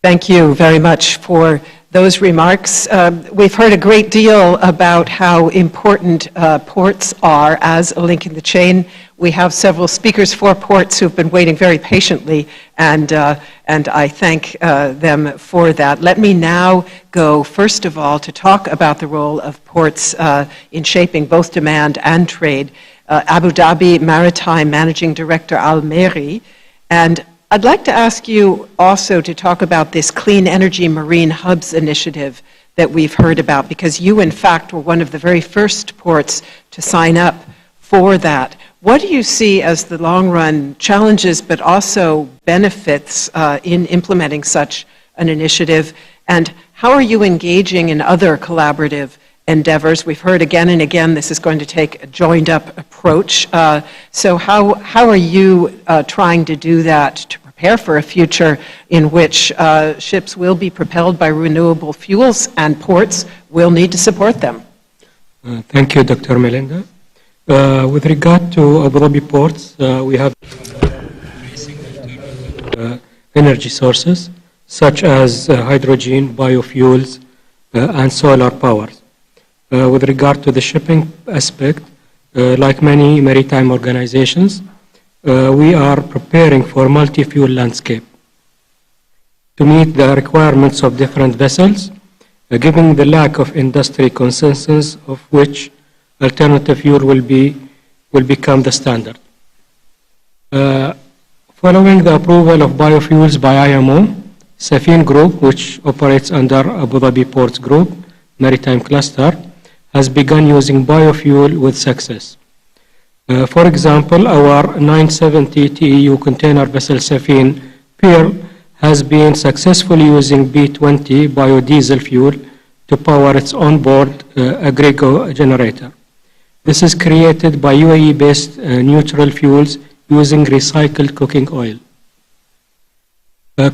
Thank you very much for those remarks. We've heard a great deal about how important ports are as a link in the chain. We have several speakers for ports who've been waiting very patiently, and I thank them for that. Let me now go, first of all, to talk about the role of ports in shaping both demand and trade. Abu Dhabi Maritime Managing Director Al-Meri, and I'd like to ask you also to talk about this Clean Energy Marine Hubs initiative that we've heard about, because you, in fact, were one of the very first ports to sign up for that. What do you see as the long-run challenges, but also benefits in implementing such an initiative? And how are you engaging in other collaborative endeavors? We've heard again and again this is going to take a joined-up approach. So how are you trying to do that to prepare for a future in which ships will be propelled by renewable fuels and ports will need to support them? Thank you, Dr. Melinda. With regard to Abu Dhabi ports, we have energy sources such as hydrogen, biofuels, and solar power. With regard to the shipping aspect, like many maritime organizations, we are preparing for multi-fuel landscape to meet the requirements of different vessels, given the lack of industry consensus of which alternative fuel will become the standard. Following the approval of biofuels by IMO, Safin Group, which operates under Abu Dhabi Ports Group Maritime Cluster, has begun using biofuel with success. For example, our 970 TEU container vessel Safin Pearl has been successfully using B20 biodiesel fuel to power its onboard aggregate generator. This is created by UAE-based neutral fuels using recycled cooking oil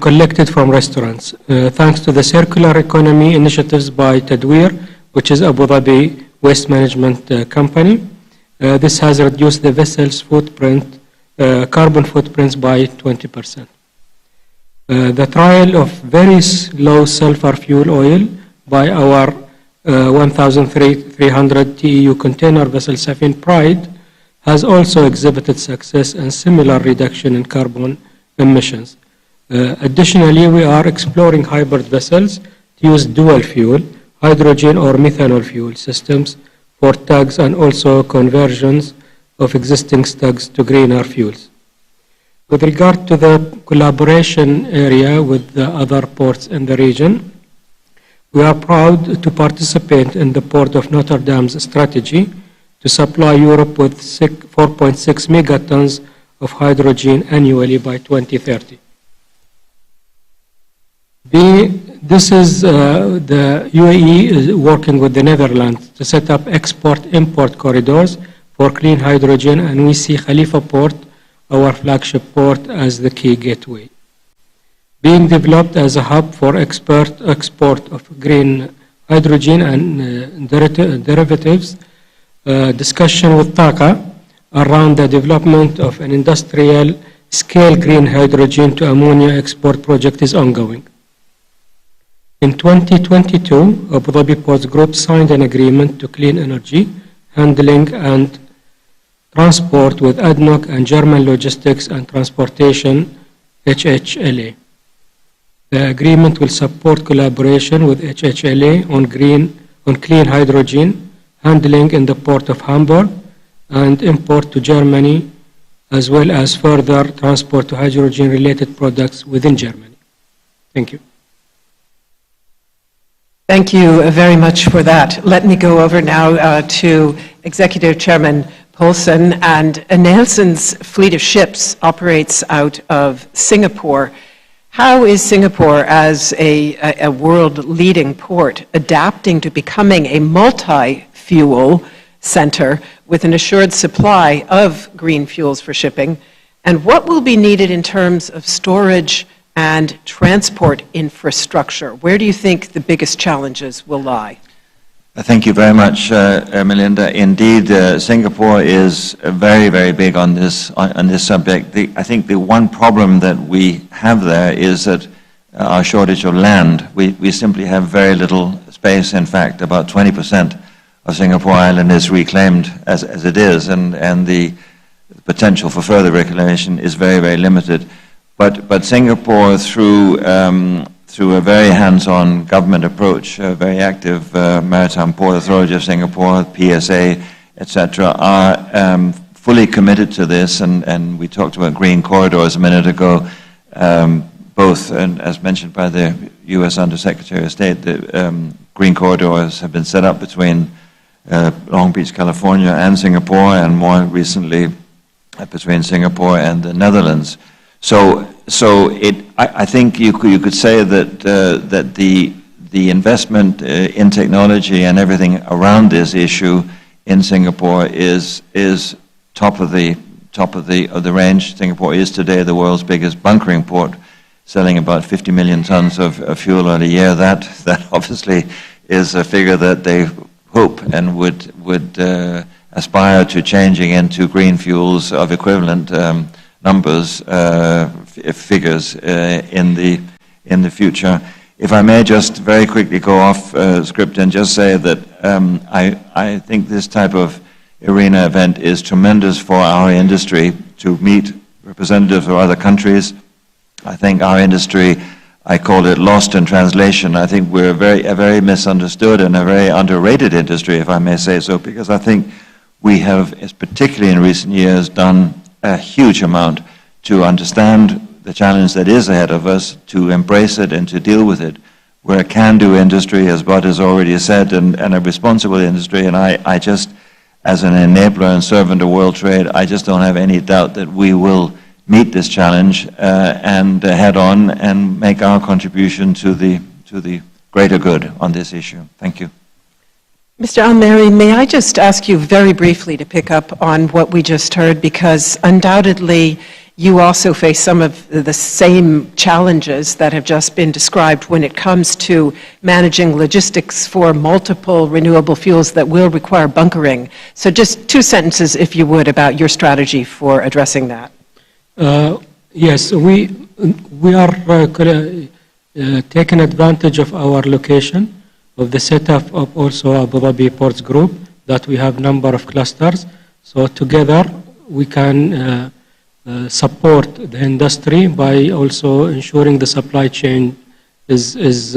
collected from restaurants. Thanks to the circular economy initiatives by Tadweer, which is Abu Dhabi Waste Management Company, this has reduced the vessel's footprint, carbon footprints by 20%. The trial of very low sulfur fuel oil by our 1,300 TEU container vessel Safin Pride has also exhibited success and similar reduction in carbon emissions. Additionally, we are exploring hybrid vessels to use dual fuel, hydrogen or methanol fuel systems for tugs and also conversions of existing tugs to greener fuels. With regard to the collaboration area with the other ports in the region, we are proud to participate in the Port of Notre Dame's strategy to supply Europe with 4.6 megatons of hydrogen annually by 2030. This is the UAE is working with the Netherlands to set up export-import corridors for clean hydrogen, and we see Khalifa Port, our flagship port, as the key gateway. Being developed as a hub for export of green hydrogen and derivatives, discussion with TAQA around the development of an industrial scale green hydrogen to ammonia export project is ongoing. In 2022, Abu Dhabi Ports Group signed an agreement to clean energy, handling and transport with ADNOC and German Logistics and Transportation, HHLA. The agreement will support collaboration with HHLA on clean hydrogen handling in the port of Hamburg and import to Germany, as well as further transport to hydrogen-related products within Germany. Thank you. Thank you very much for that. Let me go over now to Executive Chairman Paulson. And Nelson's fleet of ships operates out of Singapore. How is Singapore, as a world-leading port, adapting to becoming a multi-fuel center with an assured supply of green fuels for shipping? And what will be needed in terms of storage and transport infrastructure? Where do you think the biggest challenges will lie? Thank you very much, Melinda. Indeed, Singapore is very, very big on this subject. I think the one problem that we have there is that our shortage of land. We simply have very little space. In fact, about 20% of Singapore Island is reclaimed as it is, and the potential for further reclamation is very, very limited. But Singapore, through a very hands-on government approach, a very active Maritime Port Authority of Singapore, PSA, etc., are fully committed to this. And we talked about green corridors a minute ago. Both, and as mentioned by the U.S. Undersecretary of State, the green corridors have been set up between Long Beach, California, and Singapore, and more recently between Singapore and the Netherlands. So I think you could say that the investment in technology and everything around this issue in Singapore is top of the range. Singapore is today the world's biggest bunkering port, selling about 50 million tons of fuel a year. That obviously is a figure that they hope and would aspire to changing into green fuels of equivalent numbers, figures in the future. If I may just very quickly go off script and just say that I think this type of arena event is tremendous for our industry to meet representatives of other countries. I think our industry, I call it lost in translation. I think we're a very misunderstood and a very underrated industry, if I may say so, because I think we have, particularly in recent years, done a huge amount to understand the challenge that is ahead of us, to embrace it and to deal with it. We're a can-do industry, as Bud has already said, and a responsible industry, and I just, as an enabler and servant of world trade, I just don't have any doubt that we will meet this challenge and head on and make our contribution to the greater good on this issue. Thank you. Mr. Al-Meri, may I just ask you very briefly to pick up on what we just heard, because undoubtedly you also face some of the same challenges that have just been described when it comes to managing logistics for multiple renewable fuels that will require bunkering. So just 2 sentences, if you would, about your strategy for addressing that. Yes, we are taking advantage of our location, of the setup of also Abu Dhabi Ports Group, that we have number of clusters. So together we can support the industry by also ensuring the supply chain is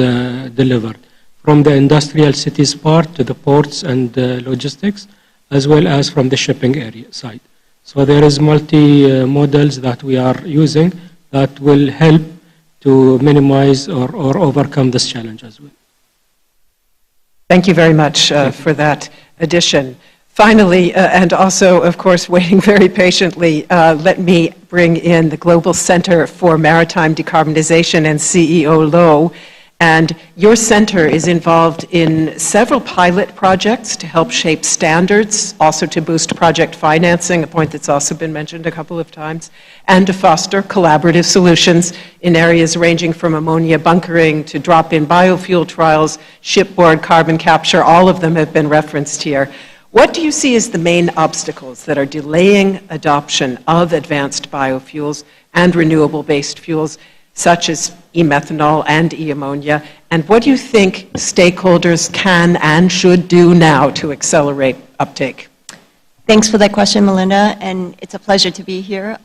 delivered, from the industrial cities part to the ports and logistics, as well as from the shipping area side. So there is multi-models that we are using that will help to minimize or overcome this challenge as well. Thank you very much for that addition. Finally, and also, of course, waiting very patiently, let me bring in the Global Center for Maritime Decarbonization and CEO Lo, And your center is involved in several pilot projects to help shape standards, also to boost project financing, a point that's also been mentioned a couple of times, and to foster collaborative solutions in areas ranging from ammonia bunkering to drop-in biofuel trials, shipboard carbon capture. All of them have been referenced here. What do you see as the main obstacles that are delaying adoption of advanced biofuels and renewable-based fuels, such as e-methanol and e-ammonia, and what do you think stakeholders can and should do now to accelerate uptake? Thanks for that question, Melinda, and it's a pleasure to be here.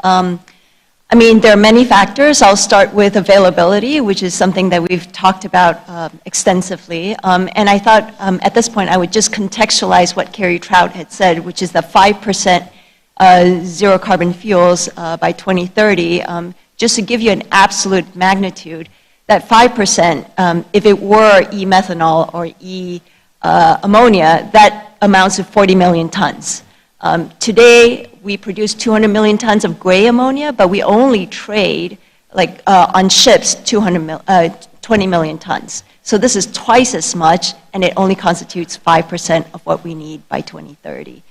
I mean, there are many factors. I'll start with availability, which is something that we've talked about extensively. And I thought at this point I would just contextualize what Carrie Trout had said, which is the 5% zero carbon fuels by 2030. Just to give you an absolute magnitude, that 5%, if it were e-methanol or e-ammonia, that amounts to 40 million tons. Today, we produce 200 million tons of gray ammonia, but we only trade, like on ships, 20 million tons. So this is twice as much, and it only constitutes 5% of what we need by 2030.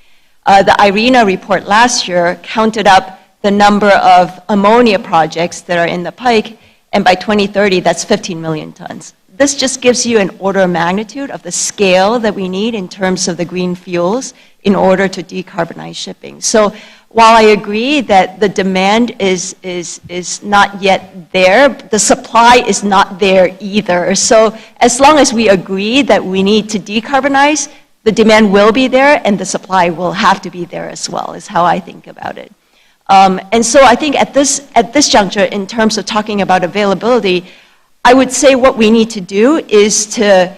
The IRENA report last year counted up the number of ammonia projects that are in the pike, and by 2030, that's 15 million tons. This just gives you an order of magnitude of the scale that we need in terms of the green fuels in order to decarbonize shipping. So while I agree that the demand is not yet there, the supply is not there either. So as long as we agree that we need to decarbonize, the demand will be there and the supply will have to be there as well, is how I think about it. And so I think at this juncture, in terms of talking about availability, I would say what we need to do is to,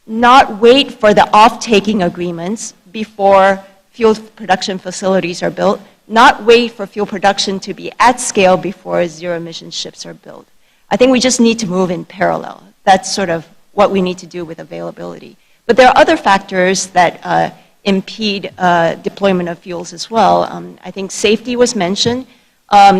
not wait for the off-taking agreements before fuel production facilities are built, not wait for fuel production to be at scale before zero-emission ships are built. I think we just need to move in parallel. That's sort of what we need to do with availability. But there are other factors that impede deployment of fuels as well. I think safety was mentioned.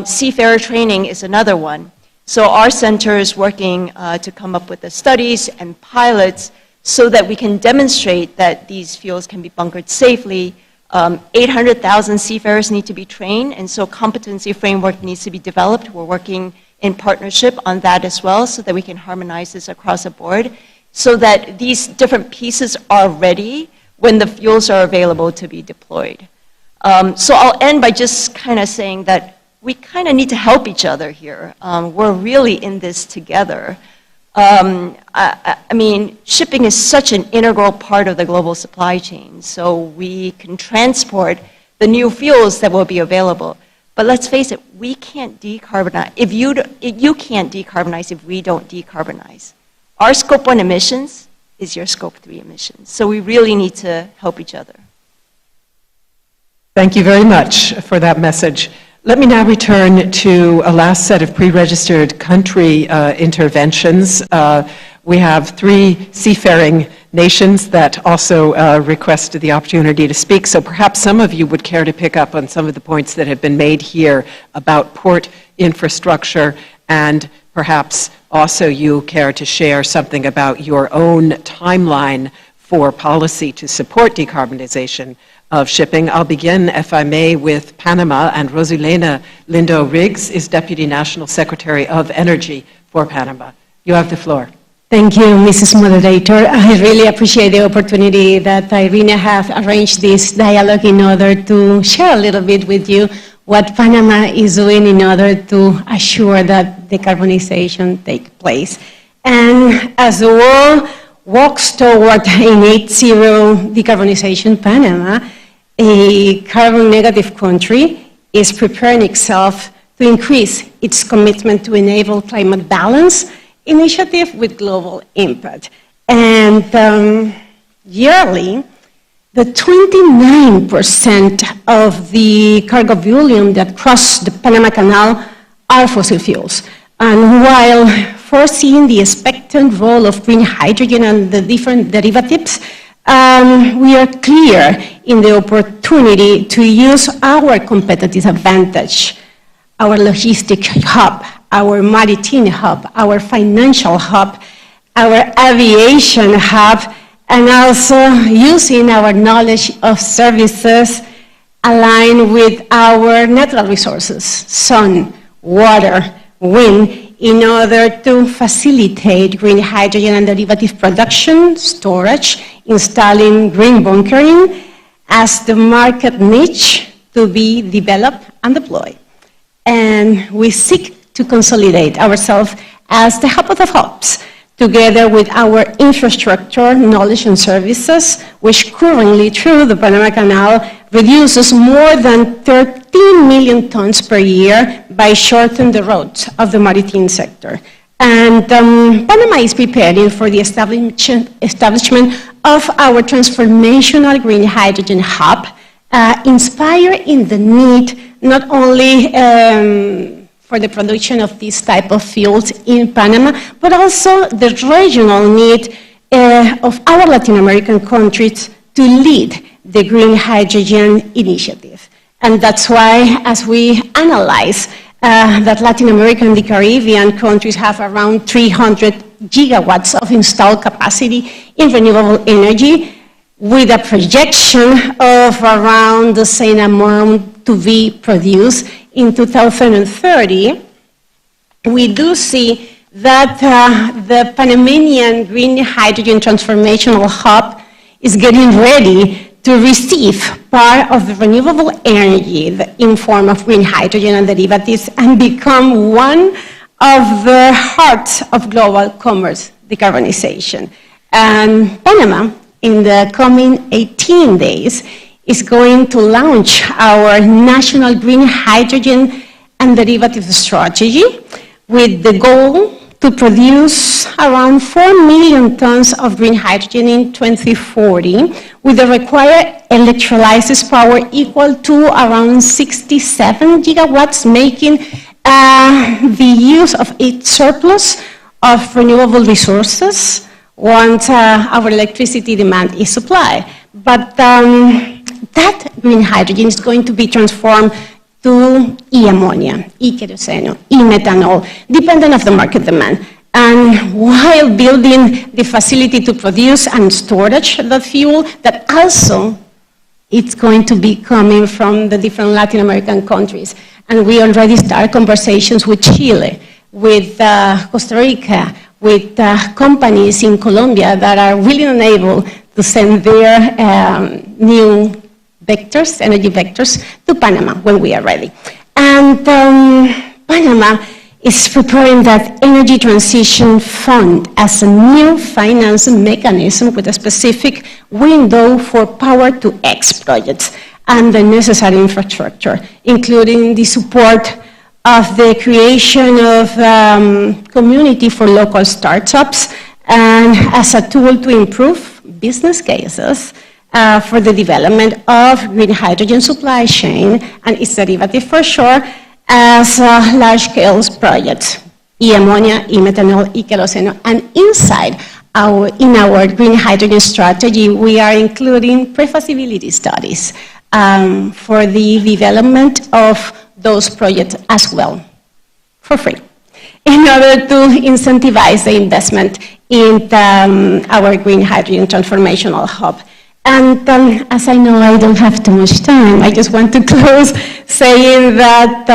Seafarer training is another one. So our center is working to come up with the studies and pilots so that we can demonstrate that these fuels can be bunkered safely. 800,000 seafarers need to be trained, and so competency framework needs to be developed. We're working in partnership on that as well so that we can harmonize this across the board so that these different pieces are ready when the fuels are available to be deployed. So I'll end by just kind of saying that we kind of need to help each other here. We're really in this together. I mean, shipping is such an integral part of the global supply chain, so we can transport the new fuels that will be available. But let's face it, we can't decarbonize. If you can't decarbonize if we don't decarbonize. Our Scope 1 emissions is your Scope 3 emissions. So we really need to help each other. Thank you very much for that message. Let me now return to a last set of pre-registered country interventions. We have 3 seafaring nations that also requested the opportunity to speak, so perhaps some of you would care to pick up on some of the points that have been made here about port infrastructure, and perhaps also you care to share something about your own timeline for policy to support decarbonization of shipping. I'll begin, if I may, with Panama, and Rosilena Lindo-Riggs is Deputy National Secretary of Energy for Panama. You have the floor. Thank you, Mrs. Moderator. I really appreciate the opportunity that IRENA have arranged this dialogue in order to share a little bit with you what Panama is doing in order to assure that decarbonization takes place. And as the world walks toward a net zero decarbonization, Panama, a carbon negative country, is preparing itself to increase its commitment to enable climate balance initiative with global impact. And yearly, the 29% of the cargo volume that cross the Panama Canal are fossil fuels. And while foreseeing the expectant role of green hydrogen and the different derivatives, we are clear in the opportunity to use our competitive advantage, our logistic hub, our maritime hub, our financial hub, our aviation hub, and also using our knowledge of services aligned with our natural resources, sun, water, wind, in order to facilitate green hydrogen and derivative production, storage, installing green bunkering as the market niche to be developed and deployed. And we seek to consolidate ourselves as the hub of the hubs, together with our infrastructure, knowledge, and services, which currently, through the Panama Canal, reduces more than 13 million tons per year by shortening the routes of the maritime sector. And Panama is preparing for the establishment of our transformational green hydrogen hub, inspired in the need not only for the production of this type of fuels in Panama, but also the regional need of our Latin American countries to lead the green hydrogen initiative. And that's why, as we analyze that Latin America and the Caribbean countries have around 300 gigawatts of installed capacity in renewable energy, with a projection of around the same amount to be produced in 2030, we do see that the Panamanian Green Hydrogen Transformational Hub is getting ready to receive part of the renewable energy in form of green hydrogen and derivatives and become one of the hearts of global commerce decarbonization. And Panama, in the coming 18 days, is going to launch our national green hydrogen and derivative strategy with the goal to produce around 4 million tons of green hydrogen in 2040, with the required electrolysis power equal to around 67 gigawatts, making the use of its surplus of renewable resources once our electricity demand is supplied. But that green hydrogen is going to be transformed to e-ammonia, e-kerosene, e-methanol, dependent on the market demand. And while building the facility to produce and storage the fuel, that also it's going to be coming from the different Latin American countries. And we already started conversations with Chile, with Costa Rica, with companies in Colombia that are willing and able to send their new vectors, energy vectors, to Panama when we are ready. And Panama is preparing that energy transition fund as a new financing mechanism with a specific window for power-to-X projects and the necessary infrastructure, including the support of the creation of community for local startups, and as a tool to improve business cases for the development of green hydrogen supply chain and its derivative for sure, as large-scale projects, e-ammonia, e-methanol, e-kerosene, and inside in our green hydrogen strategy, we are including pre-feasibility studies for the development of those projects as well, for free, in order to incentivize the investment in our green hydrogen transformational hub. And as I know I don't have too much time, I just want to close saying that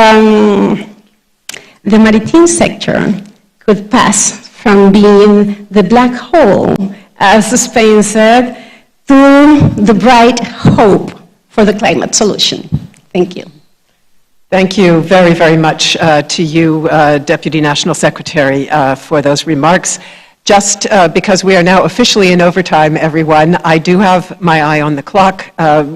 the maritime sector could pass from being the black hole, as Spain said, to the bright hope for the climate solution. Thank you. Thank you very, very much to you, Deputy National Secretary, for those remarks. Just because we are now officially in overtime, everyone, I do have my eye on the clock.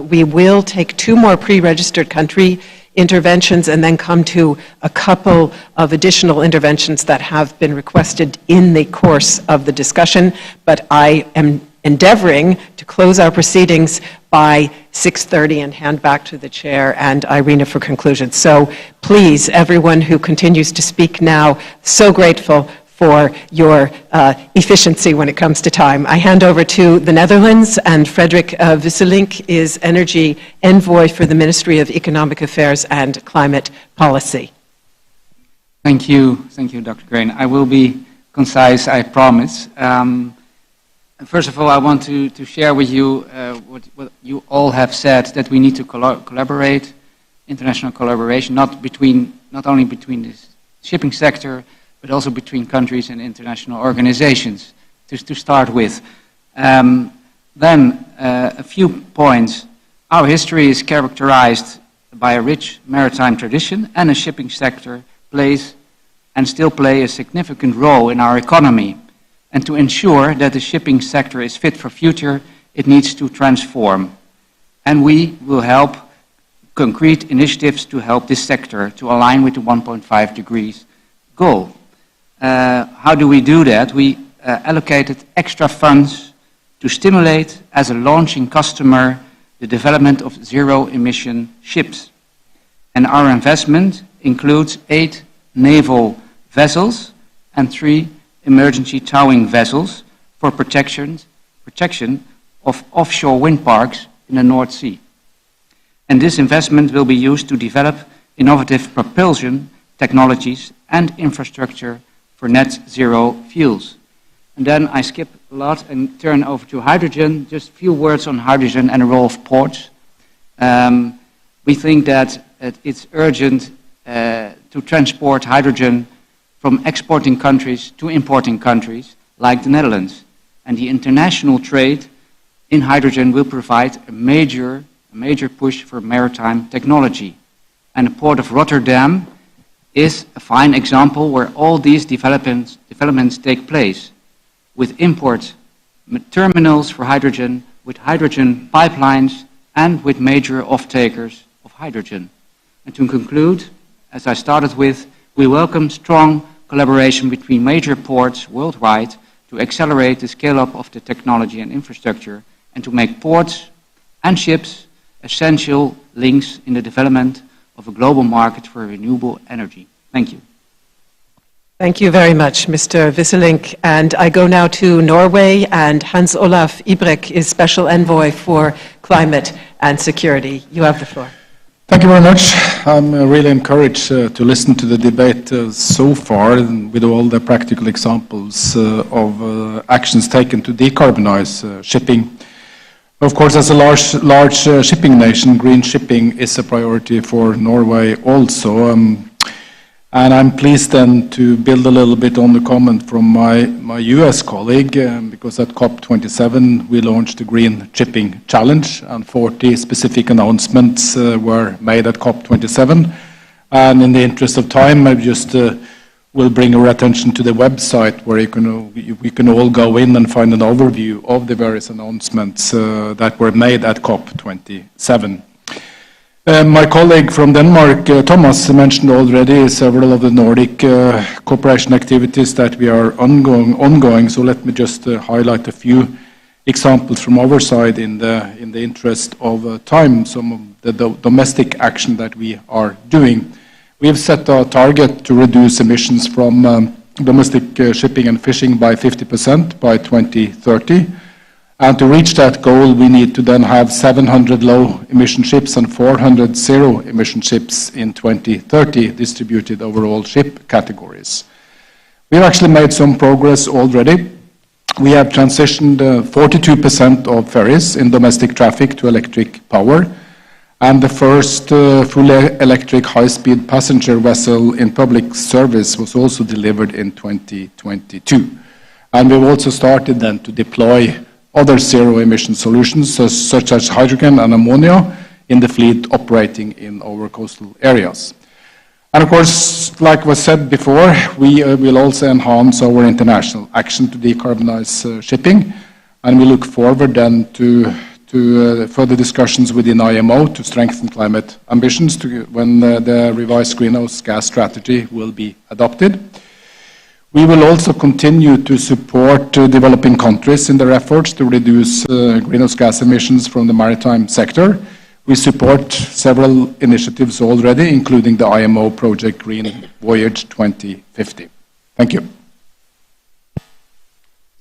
We will take 2 more pre-registered country interventions and then come to a couple of additional interventions that have been requested in the course of the discussion. But I am endeavoring to close our proceedings by 6:30 and hand back to the chair and Irina for conclusion. So please, everyone who continues to speak now, so grateful for your efficiency when it comes to time. I hand over to the Netherlands, and Frederik Wisselink is Energy Envoy for the Ministry of Economic Affairs and Climate Policy. Thank you, Dr. Crane. I will be concise, I promise. First of all, I want to share with you what you all have said, that we need to collaborate, international collaboration, not only between the shipping sector, but also between countries and international organizations, to start with. Then, a few points. Our history is characterized by a rich maritime tradition, and a shipping sector plays and still play a significant role in our economy. And to ensure that the shipping sector is fit for future, it needs to transform. And we will help concrete initiatives to help this sector to align with the 1.5 degrees goal. How do we do that? We allocated extra funds to stimulate, as a launching customer, the development of zero-emission ships. And our investment includes 8 naval vessels and 3 emergency towing vessels for protection of offshore wind parks in the North Sea. And this investment will be used to develop innovative propulsion technologies and infrastructure for net zero fuels. And then I skip a lot and turn over to hydrogen. Just a few words on hydrogen and the role of ports. We think that it's urgent to transport hydrogen from exporting countries to importing countries like the Netherlands. And the international trade in hydrogen will provide a major push for maritime technology. And the port of Rotterdam is a fine example where all these developments take place, with import terminals for hydrogen, with hydrogen pipelines, and with major off-takers of hydrogen. And to conclude, as I started with, we welcome strong collaboration between major ports worldwide to accelerate the scale-up of the technology and infrastructure, and to make ports and ships essential links in the development of a global market for renewable energy. Thank you. Thank you very much, Mr. Wisselink. And I go now to Norway, and Hans Olaf Ibrek is Special Envoy for Climate and Security. You have the floor. Thank you very much. I'm really encouraged to listen to the debate so far, with all the practical examples of actions taken to decarbonize shipping. Of course, as a large shipping nation, green shipping is a priority for Norway also. And I'm pleased then to build a little bit on the comment from my US colleague, because at COP27 we launched the Green Shipping Challenge, and 40 specific announcements were made at COP27. And in the interest of time, I just will bring your attention to the website, where we can all go in and find an overview of the various announcements that were made at COP27. My colleague from Denmark, Thomas, mentioned already several of the Nordic cooperation activities that we are ongoing. So let me just highlight a few examples from our side in the interest of time, some of the domestic action that we are doing. We have set a target to reduce emissions from domestic shipping and fishing by 50% by 2030. And to reach that goal, we need to then have 700 low-emission ships and 400 zero-emission ships in 2030, distributed over all ship categories. We've actually made some progress already. We have transitioned 42% of ferries in domestic traffic to electric power, and the first fully electric high-speed passenger vessel in public service was also delivered in 2022. And we've also started then to deploy other zero-emission solutions, such as hydrogen and ammonia, in the fleet operating in our coastal areas. And of course, like was said before, we will also enhance our international action to decarbonize shipping, and we look forward then to further discussions within IMO to strengthen climate ambitions when the revised greenhouse gas strategy will be adopted. We will also continue to support developing countries in their efforts to reduce greenhouse gas emissions from the maritime sector. We support several initiatives already, including the IMO project Green Voyage 2050. Thank you.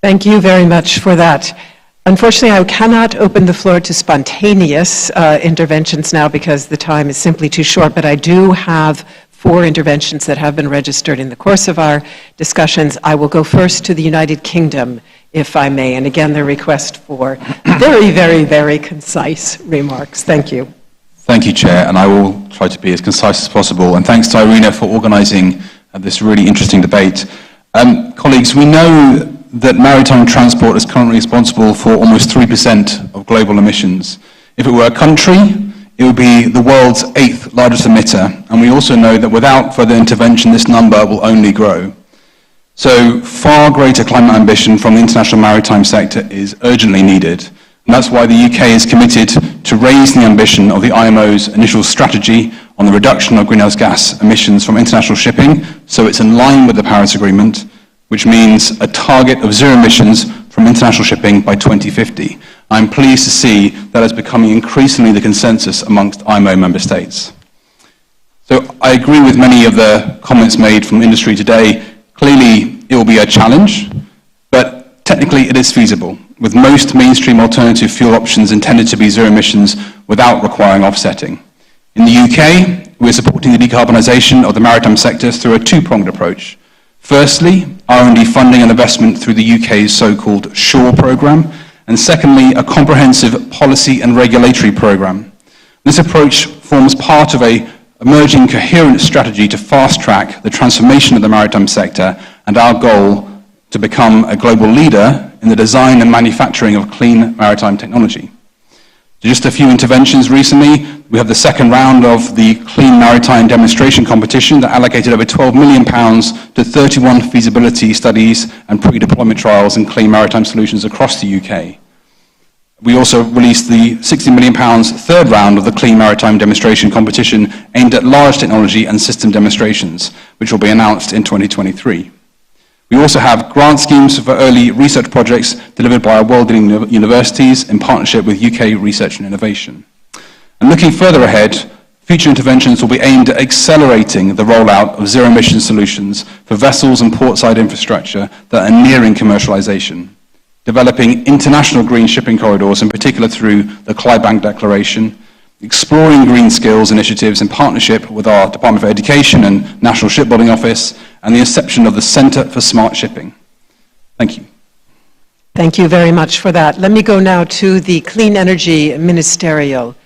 Thank you very much for that. Unfortunately, I cannot open the floor to spontaneous interventions now because the time is simply too short, but I do have 4 interventions that have been registered in the course of our discussions. I will go first to the United Kingdom, if I may, and again, the request for very, very, very concise remarks. Thank you. Thank you, Chair, and I will try to be as concise as possible. And thanks to Irina for organising this really interesting debate. Colleagues, we know that maritime transport is currently responsible for almost 3% of global emissions. If it were a country, it would be the world's 8th largest emitter, and we also know that without further intervention, this number will only grow. So far greater climate ambition from the international maritime sector is urgently needed, and that's why the UK is committed to raising the ambition of the IMO's initial strategy on the reduction of greenhouse gas emissions from international shipping, so it's in line with the Paris Agreement, which means a target of zero emissions from international shipping by 2050. I'm pleased to see that is becoming increasingly the consensus amongst IMO member states. So I agree with many of the comments made from industry today. Clearly, it will be a challenge, but technically it is feasible, with most mainstream alternative fuel options intended to be zero emissions without requiring offsetting. In the UK, we're supporting the decarbonisation of the maritime sector through a two-pronged approach. Firstly, R&D funding and investment through the UK's so-called SURE programme, and secondly, a comprehensive policy and regulatory programme. This approach forms part of an emerging coherent strategy to fast-track the transformation of the maritime sector and our goal to become a global leader in the design and manufacturing of clean maritime technology. Just a few interventions recently. We have the second round of the Clean Maritime Demonstration Competition that allocated over £12 million to 31 feasibility studies and pre-deployment trials in clean maritime solutions across the UK. We also released the £60 million third round of the Clean Maritime Demonstration Competition aimed at large technology and system demonstrations, which will be announced in 2023. We also have grant schemes for early research projects delivered by our world-leading universities in partnership with UK Research and Innovation. And looking further ahead, future interventions will be aimed at accelerating the rollout of zero-emission solutions for vessels and portside infrastructure that are nearing commercialisation, developing international green shipping corridors, in particular through the Clydebank Declaration, exploring green skills initiatives in partnership with our Department for Education and National Shipbuilding Office, and the inception of the Centre for Smart Shipping. Thank you. Thank you very much for that. Let me go now to the Clean Energy Ministerial.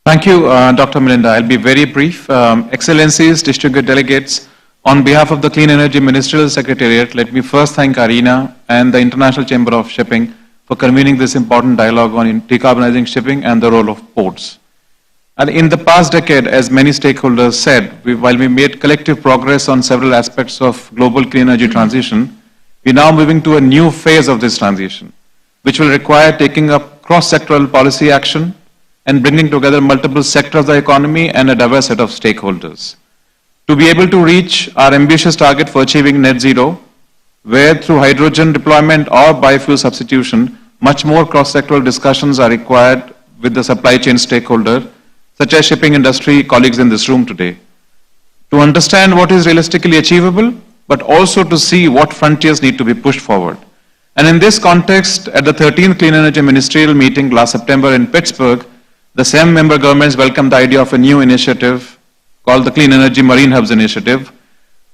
Thank you, Dr. Melinda. I'll be very brief. Excellencies, distinguished delegates, on behalf of the Clean Energy Ministerial Secretariat, let me first thank Arena and the International Chamber of Shipping for convening this important dialogue on decarbonizing shipping and the role of ports. And in the past decade, as many stakeholders said, while we made collective progress on several aspects of global clean energy transition, we're now moving to a new phase of this transition, which will require taking up cross-sectoral policy action and bringing together multiple sectors of the economy and a diverse set of stakeholders. To be able to reach our ambitious target for achieving net zero, where through hydrogen deployment or biofuel substitution, much more cross-sectoral discussions are required with the supply chain stakeholder, such as shipping industry colleagues in this room today, to understand what is realistically achievable, but also to see what frontiers need to be pushed forward. And in this context, at the 13th Clean Energy Ministerial meeting last September in Pittsburgh, the same member governments welcomed the idea of a new initiative called the Clean Energy Marine Hubs Initiative,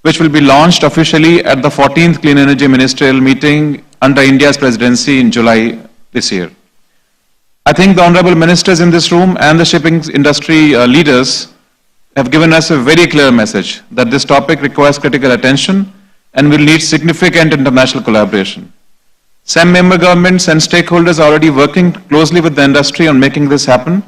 which will be launched officially at the 14th Clean Energy Ministerial meeting under India's presidency in July this year. I think the honorable ministers in this room and the shipping industry leaders have given us a very clear message that this topic requires critical attention and will need significant international collaboration. Some member governments and stakeholders are already working closely with the industry on making this happen,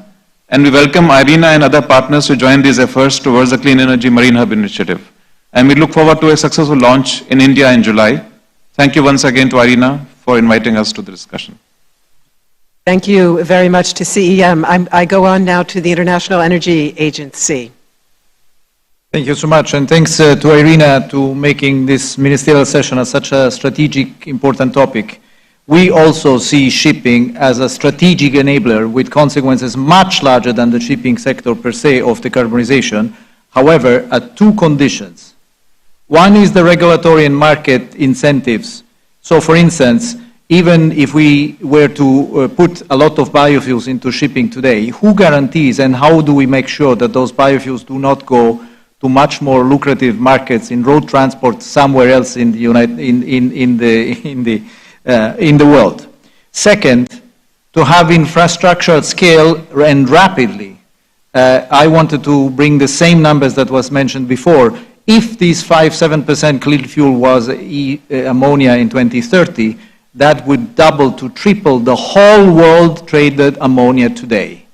and we welcome IRENA and other partners to join these efforts towards the Clean Energy Marine Hub Initiative. And we look forward to a successful launch in India in July. Thank you once again to IRENA for inviting us to the discussion. Thank you very much to CEM. I go on now to the International Energy Agency. Thank you so much, and thanks to IRENA to making this ministerial session as such a strategic, important topic. We also see shipping as a strategic enabler with consequences much larger than the shipping sector per se of decarbonization, however, at two conditions. One is the regulatory and market incentives. So, for instance, even if we were to put a lot of biofuels into shipping today, who guarantees and how do we make sure that those biofuels do not go to much more lucrative markets in road transport somewhere else in the world? Second, to have infrastructure at scale and rapidly. I wanted to bring the same numbers that was mentioned before. If this 5-7% clean fuel was ammonia in 2030, that would double to triple the whole world traded ammonia today.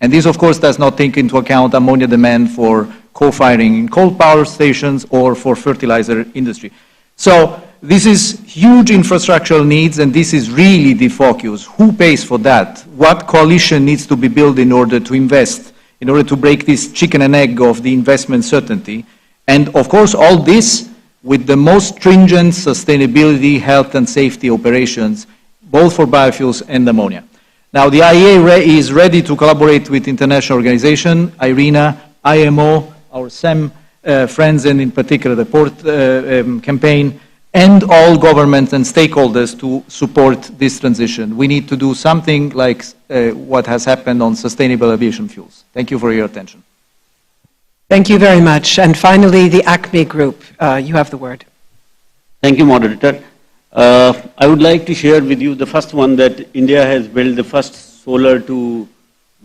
And this, of course, does not take into account ammonia demand for co-firing in coal power stations or for fertilizer industry. So this is huge infrastructural needs, and this is really the focus. Who pays for that? What coalition needs to be built in order to invest, in order to break this chicken and egg of the investment certainty? And of course, all this with the most stringent sustainability, health and safety operations, both for biofuels and ammonia. Now, the IEA is ready to collaborate with international organizations, IRENA, IMO, our SEM friends, and in particular the Port campaign, and all governments and stakeholders to support this transition. We need to do something like what has happened on sustainable aviation fuels. Thank you for your attention. Thank you very much. And finally, the ACME Group. You have the word. Thank you, Moderator. I would like to share with you the first one that India has built the first solar to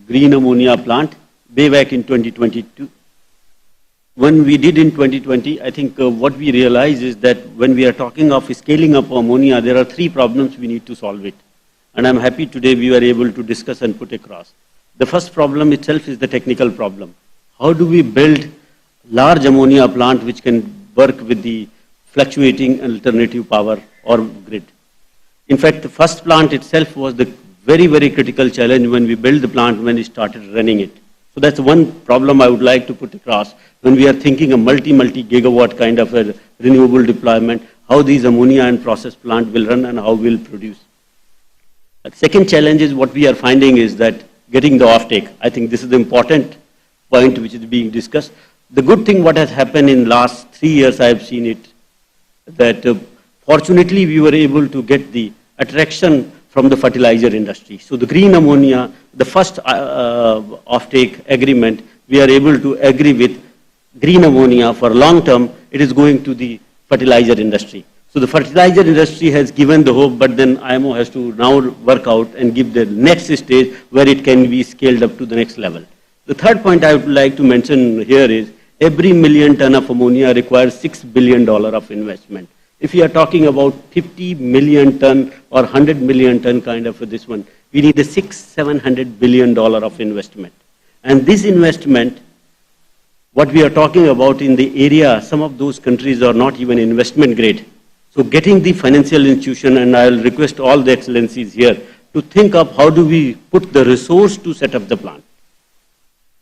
green ammonia plant way back in 2022. When we did in 2020, I think what we realized is that when we are talking of scaling up ammonia, there are three problems we need to solve it. And I'm happy today we were able to discuss and put across. The first problem itself is the technical problem. How do we build large ammonia plant which can work with the fluctuating alternative power or grid? In fact, the first plant itself was the very, very critical challenge when we built the plant, when we started running it. So that's one problem I would like to put across when we are thinking a multi-gigawatt kind of a renewable deployment, how these ammonia and process plant will run and how we'll produce. The second challenge is what we are finding is that getting the offtake. I think this is the important point which is being discussed. The good thing what has happened in last 3 years, I have seen it, that fortunately we were able to get the attraction from the fertilizer industry. So the green ammonia, the first offtake agreement, we are able to agree with green ammonia for long term, it is going to the fertilizer industry. So the fertilizer industry has given the hope, but then IMO has to now work out and give the next stage where it can be scaled up to the next level. The third point I would like to mention here is every million ton of ammonia requires $6 billion of investment. If you are talking about 50 million ton or 100 million ton kind of this one, we need a $600-700 billion of investment. And this investment, what we are talking about in the area, some of those countries are not even investment grade. So getting the financial institution, and I will request all the excellencies here to think of how do we put the resource to set up the plant.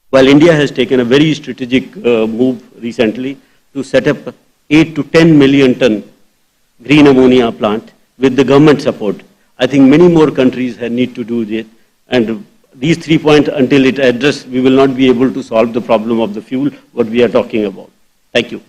While India has taken a very strategic move recently to set up 8 to 10 million ton green ammonia plant with the government support, I think many more countries need to do this. And these 3 points, until it addressed, we will not be able to solve the problem of the fuel, what we are talking about. Thank you.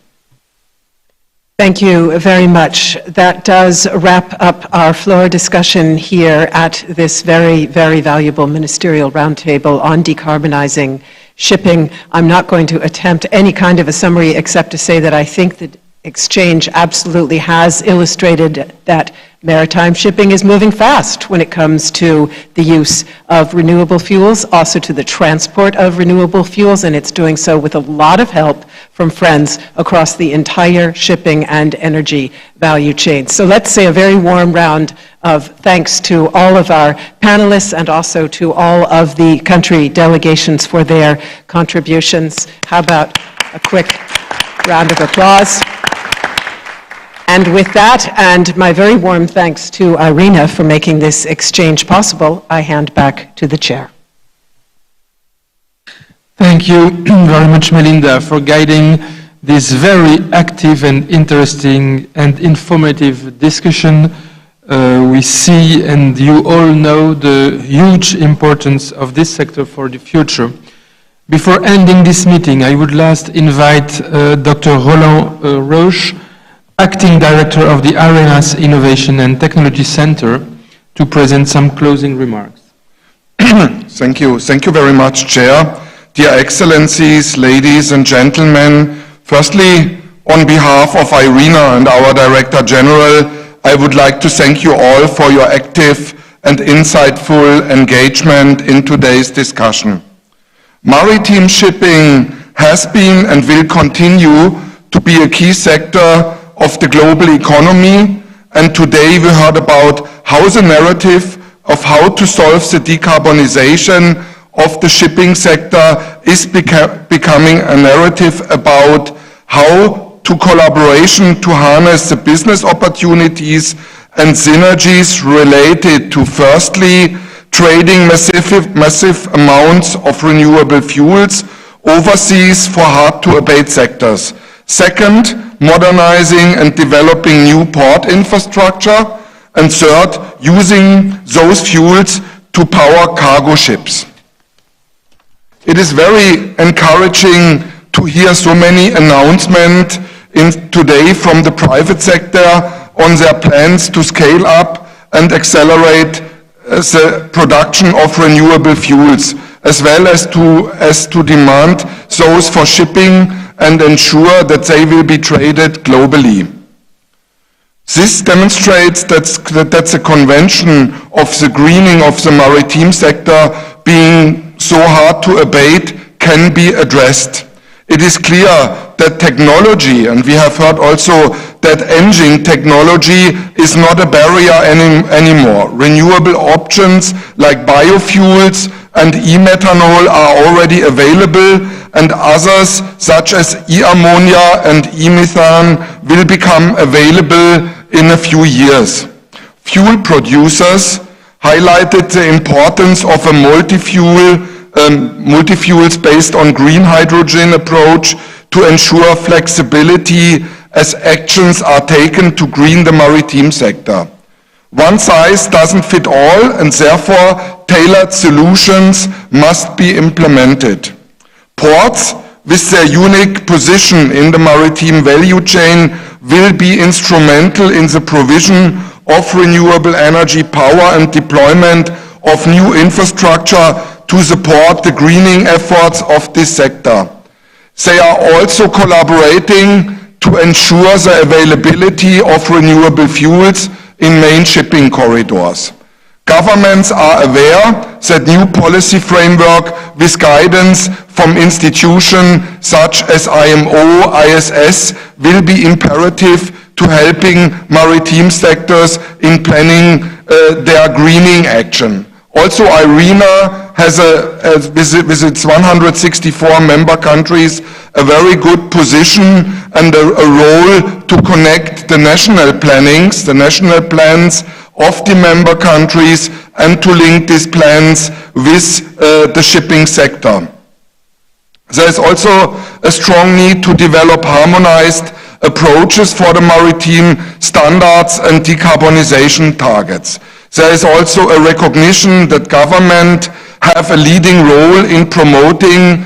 Thank you very much. That does wrap up our floor discussion here at this very, very valuable ministerial roundtable on decarbonizing shipping. I'm not going to attempt any kind of a summary except to say that I think the exchange absolutely has illustrated that maritime shipping is moving fast when it comes to the use of renewable fuels, also to the transport of renewable fuels, and it's doing so with a lot of help from friends across the entire shipping and energy value chain. So let's say a very warm round of thanks to all of our panelists and also to all of the country delegations for their contributions. How about a quick round of applause? And with that, and my very warm thanks to Irina for making this exchange possible, I hand back to the chair. Thank you very much, Melinda, for guiding this very active and interesting and informative discussion. We see, and you all know, the huge importance of this sector for the future. Before ending this meeting, I would last invite Dr. Roland Roche Acting Director of the Arenas Innovation and Technology Center, to present some closing remarks. Thank you. Thank you very much, Chair. Dear Excellencies, ladies and gentlemen, firstly, on behalf of IRENA and our Director General, I would like to thank you all for your active and insightful engagement in today's discussion. Maritime shipping has been and will continue to be a key sector of the global economy, and today we heard about how the narrative of how to solve the decarbonization of the shipping sector is becoming a narrative about how to collaboration to harness the business opportunities and synergies related to, firstly, trading massive amounts of renewable fuels overseas for hard-to-abate sectors. Second, modernizing and developing new port infrastructure. And third, using those fuels to power cargo ships. It is very encouraging to hear so many announcements today from the private sector on their plans to scale up and accelerate the production of renewable fuels, as well as to demand those for shipping and ensure that they will be traded globally. This demonstrates that the convention of the greening of the maritime sector being so hard to abate can be addressed. It is clear that technology, and we have heard also that engine technology is not a barrier anymore. Renewable options like biofuels and e-methanol are already available, and others such as e-ammonia and e-methane will become available in a few years. Fuel producers highlighted the importance of a multi-fuels based on green hydrogen approach to ensure flexibility as actions are taken to green the maritime sector. One size doesn't fit all, and therefore tailored solutions must be implemented. Ports, with their unique position in the maritime value chain, will be instrumental in the provision of renewable energy power and deployment of new infrastructure to support the greening efforts of this sector. They are also collaborating to ensure the availability of renewable fuels in main shipping corridors. Governments are aware that new policy framework with guidance from institutions such as IMO, ISS will be imperative to helping maritime sectors in planning their greening action. Also, IRENA has, with its 164 member countries, a very good position and a role to connect the national plannings, the national plans of the member countries, and to link these plans with the shipping sector. There is also a strong need to develop harmonized approaches for the maritime standards and decarbonization targets. There is also a recognition that government have a leading role in promoting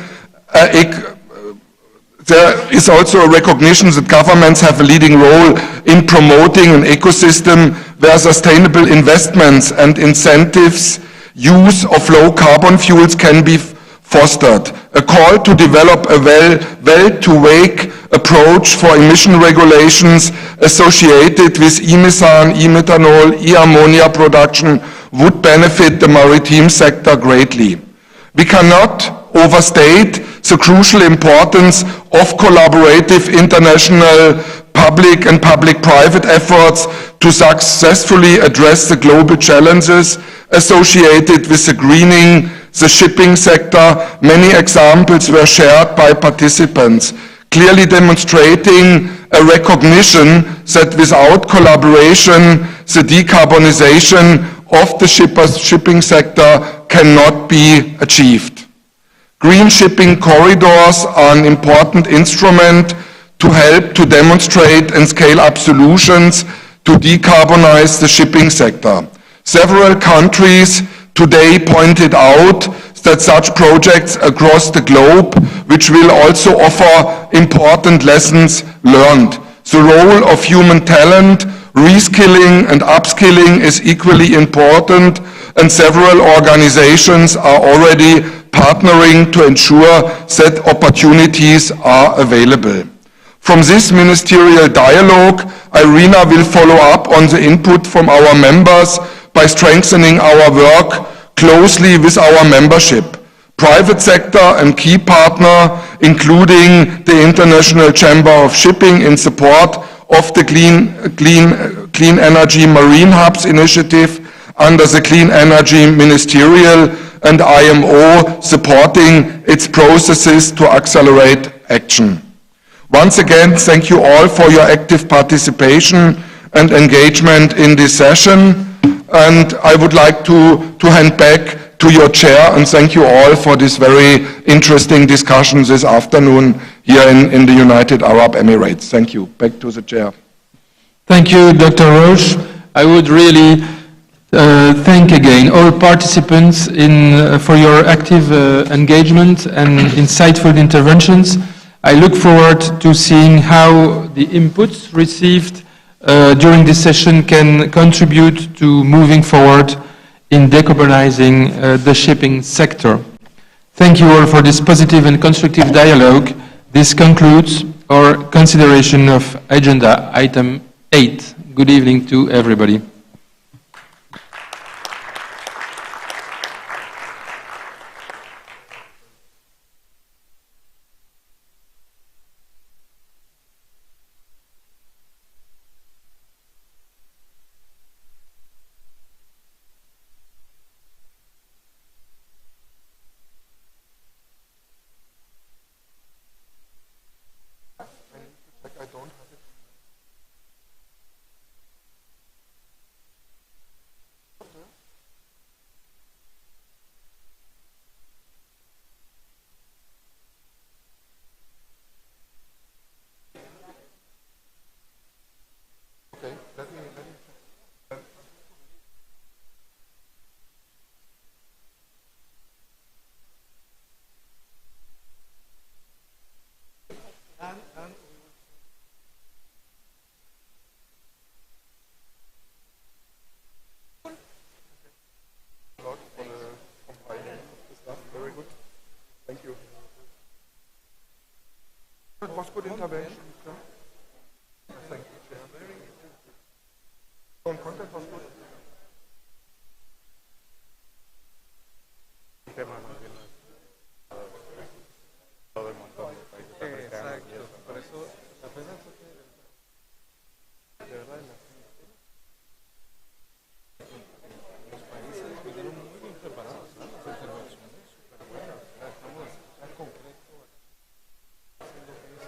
there is also a recognition that governments have a leading role in promoting an ecosystem where sustainable investments and incentives use of low carbon fuels can be fostered. A call to develop a well-to-wake approach for emission regulations associated with e-methane, e-methanol, e-ammonia production would benefit the maritime sector greatly. We cannot overstate the crucial importance of collaborative international public and public-private efforts to successfully address the global challenges associated with the greening the shipping sector. Many examples were shared by participants, clearly demonstrating a recognition that without collaboration, the decarbonization of the shipping sector cannot be achieved. Green shipping corridors are an important instrument to help to demonstrate and scale up solutions to decarbonize the shipping sector. Several countries today pointed out that such projects across the globe, which will also offer important lessons learned. The role of human talent, reskilling and upskilling is equally important, and several organizations are already partnering to ensure that opportunities are available. From this ministerial dialogue, Irina will follow up on the input from our members by strengthening our work closely with our membership, private sector and key partner, including the International Chamber of Shipping in support of the Clean Energy Marine Hubs initiative under the Clean Energy Ministerial, and IMO supporting its processes to accelerate action. Once again, thank you all for your active participation and engagement in this session. And I would like to hand back to your chair and thank you all for this very interesting discussion this afternoon here in the United Arab Emirates. Thank you. Back to the chair. Thank you, Dr. Roche. I would really thank again all participants for your active engagement and insightful interventions. I look forward to seeing how the inputs received during this session can contribute to moving forward in decarbonizing the shipping sector. Thank you all for this positive and constructive dialogue. This concludes our consideration of agenda item 8. Good evening to everybody.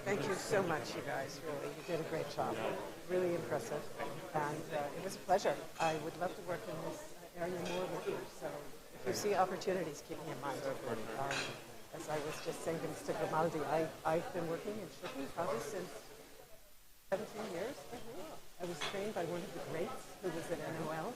Thank you so much, you guys. Really, you did a great job. Really impressive. And it was a pleasure. I would love to work in this area more with you. So if you see opportunities, keep me in mind. As I was just saying to Mr. Grimaldi, I've been working in shipping probably since 17 years. I was trained by one of the greats who was at NOL.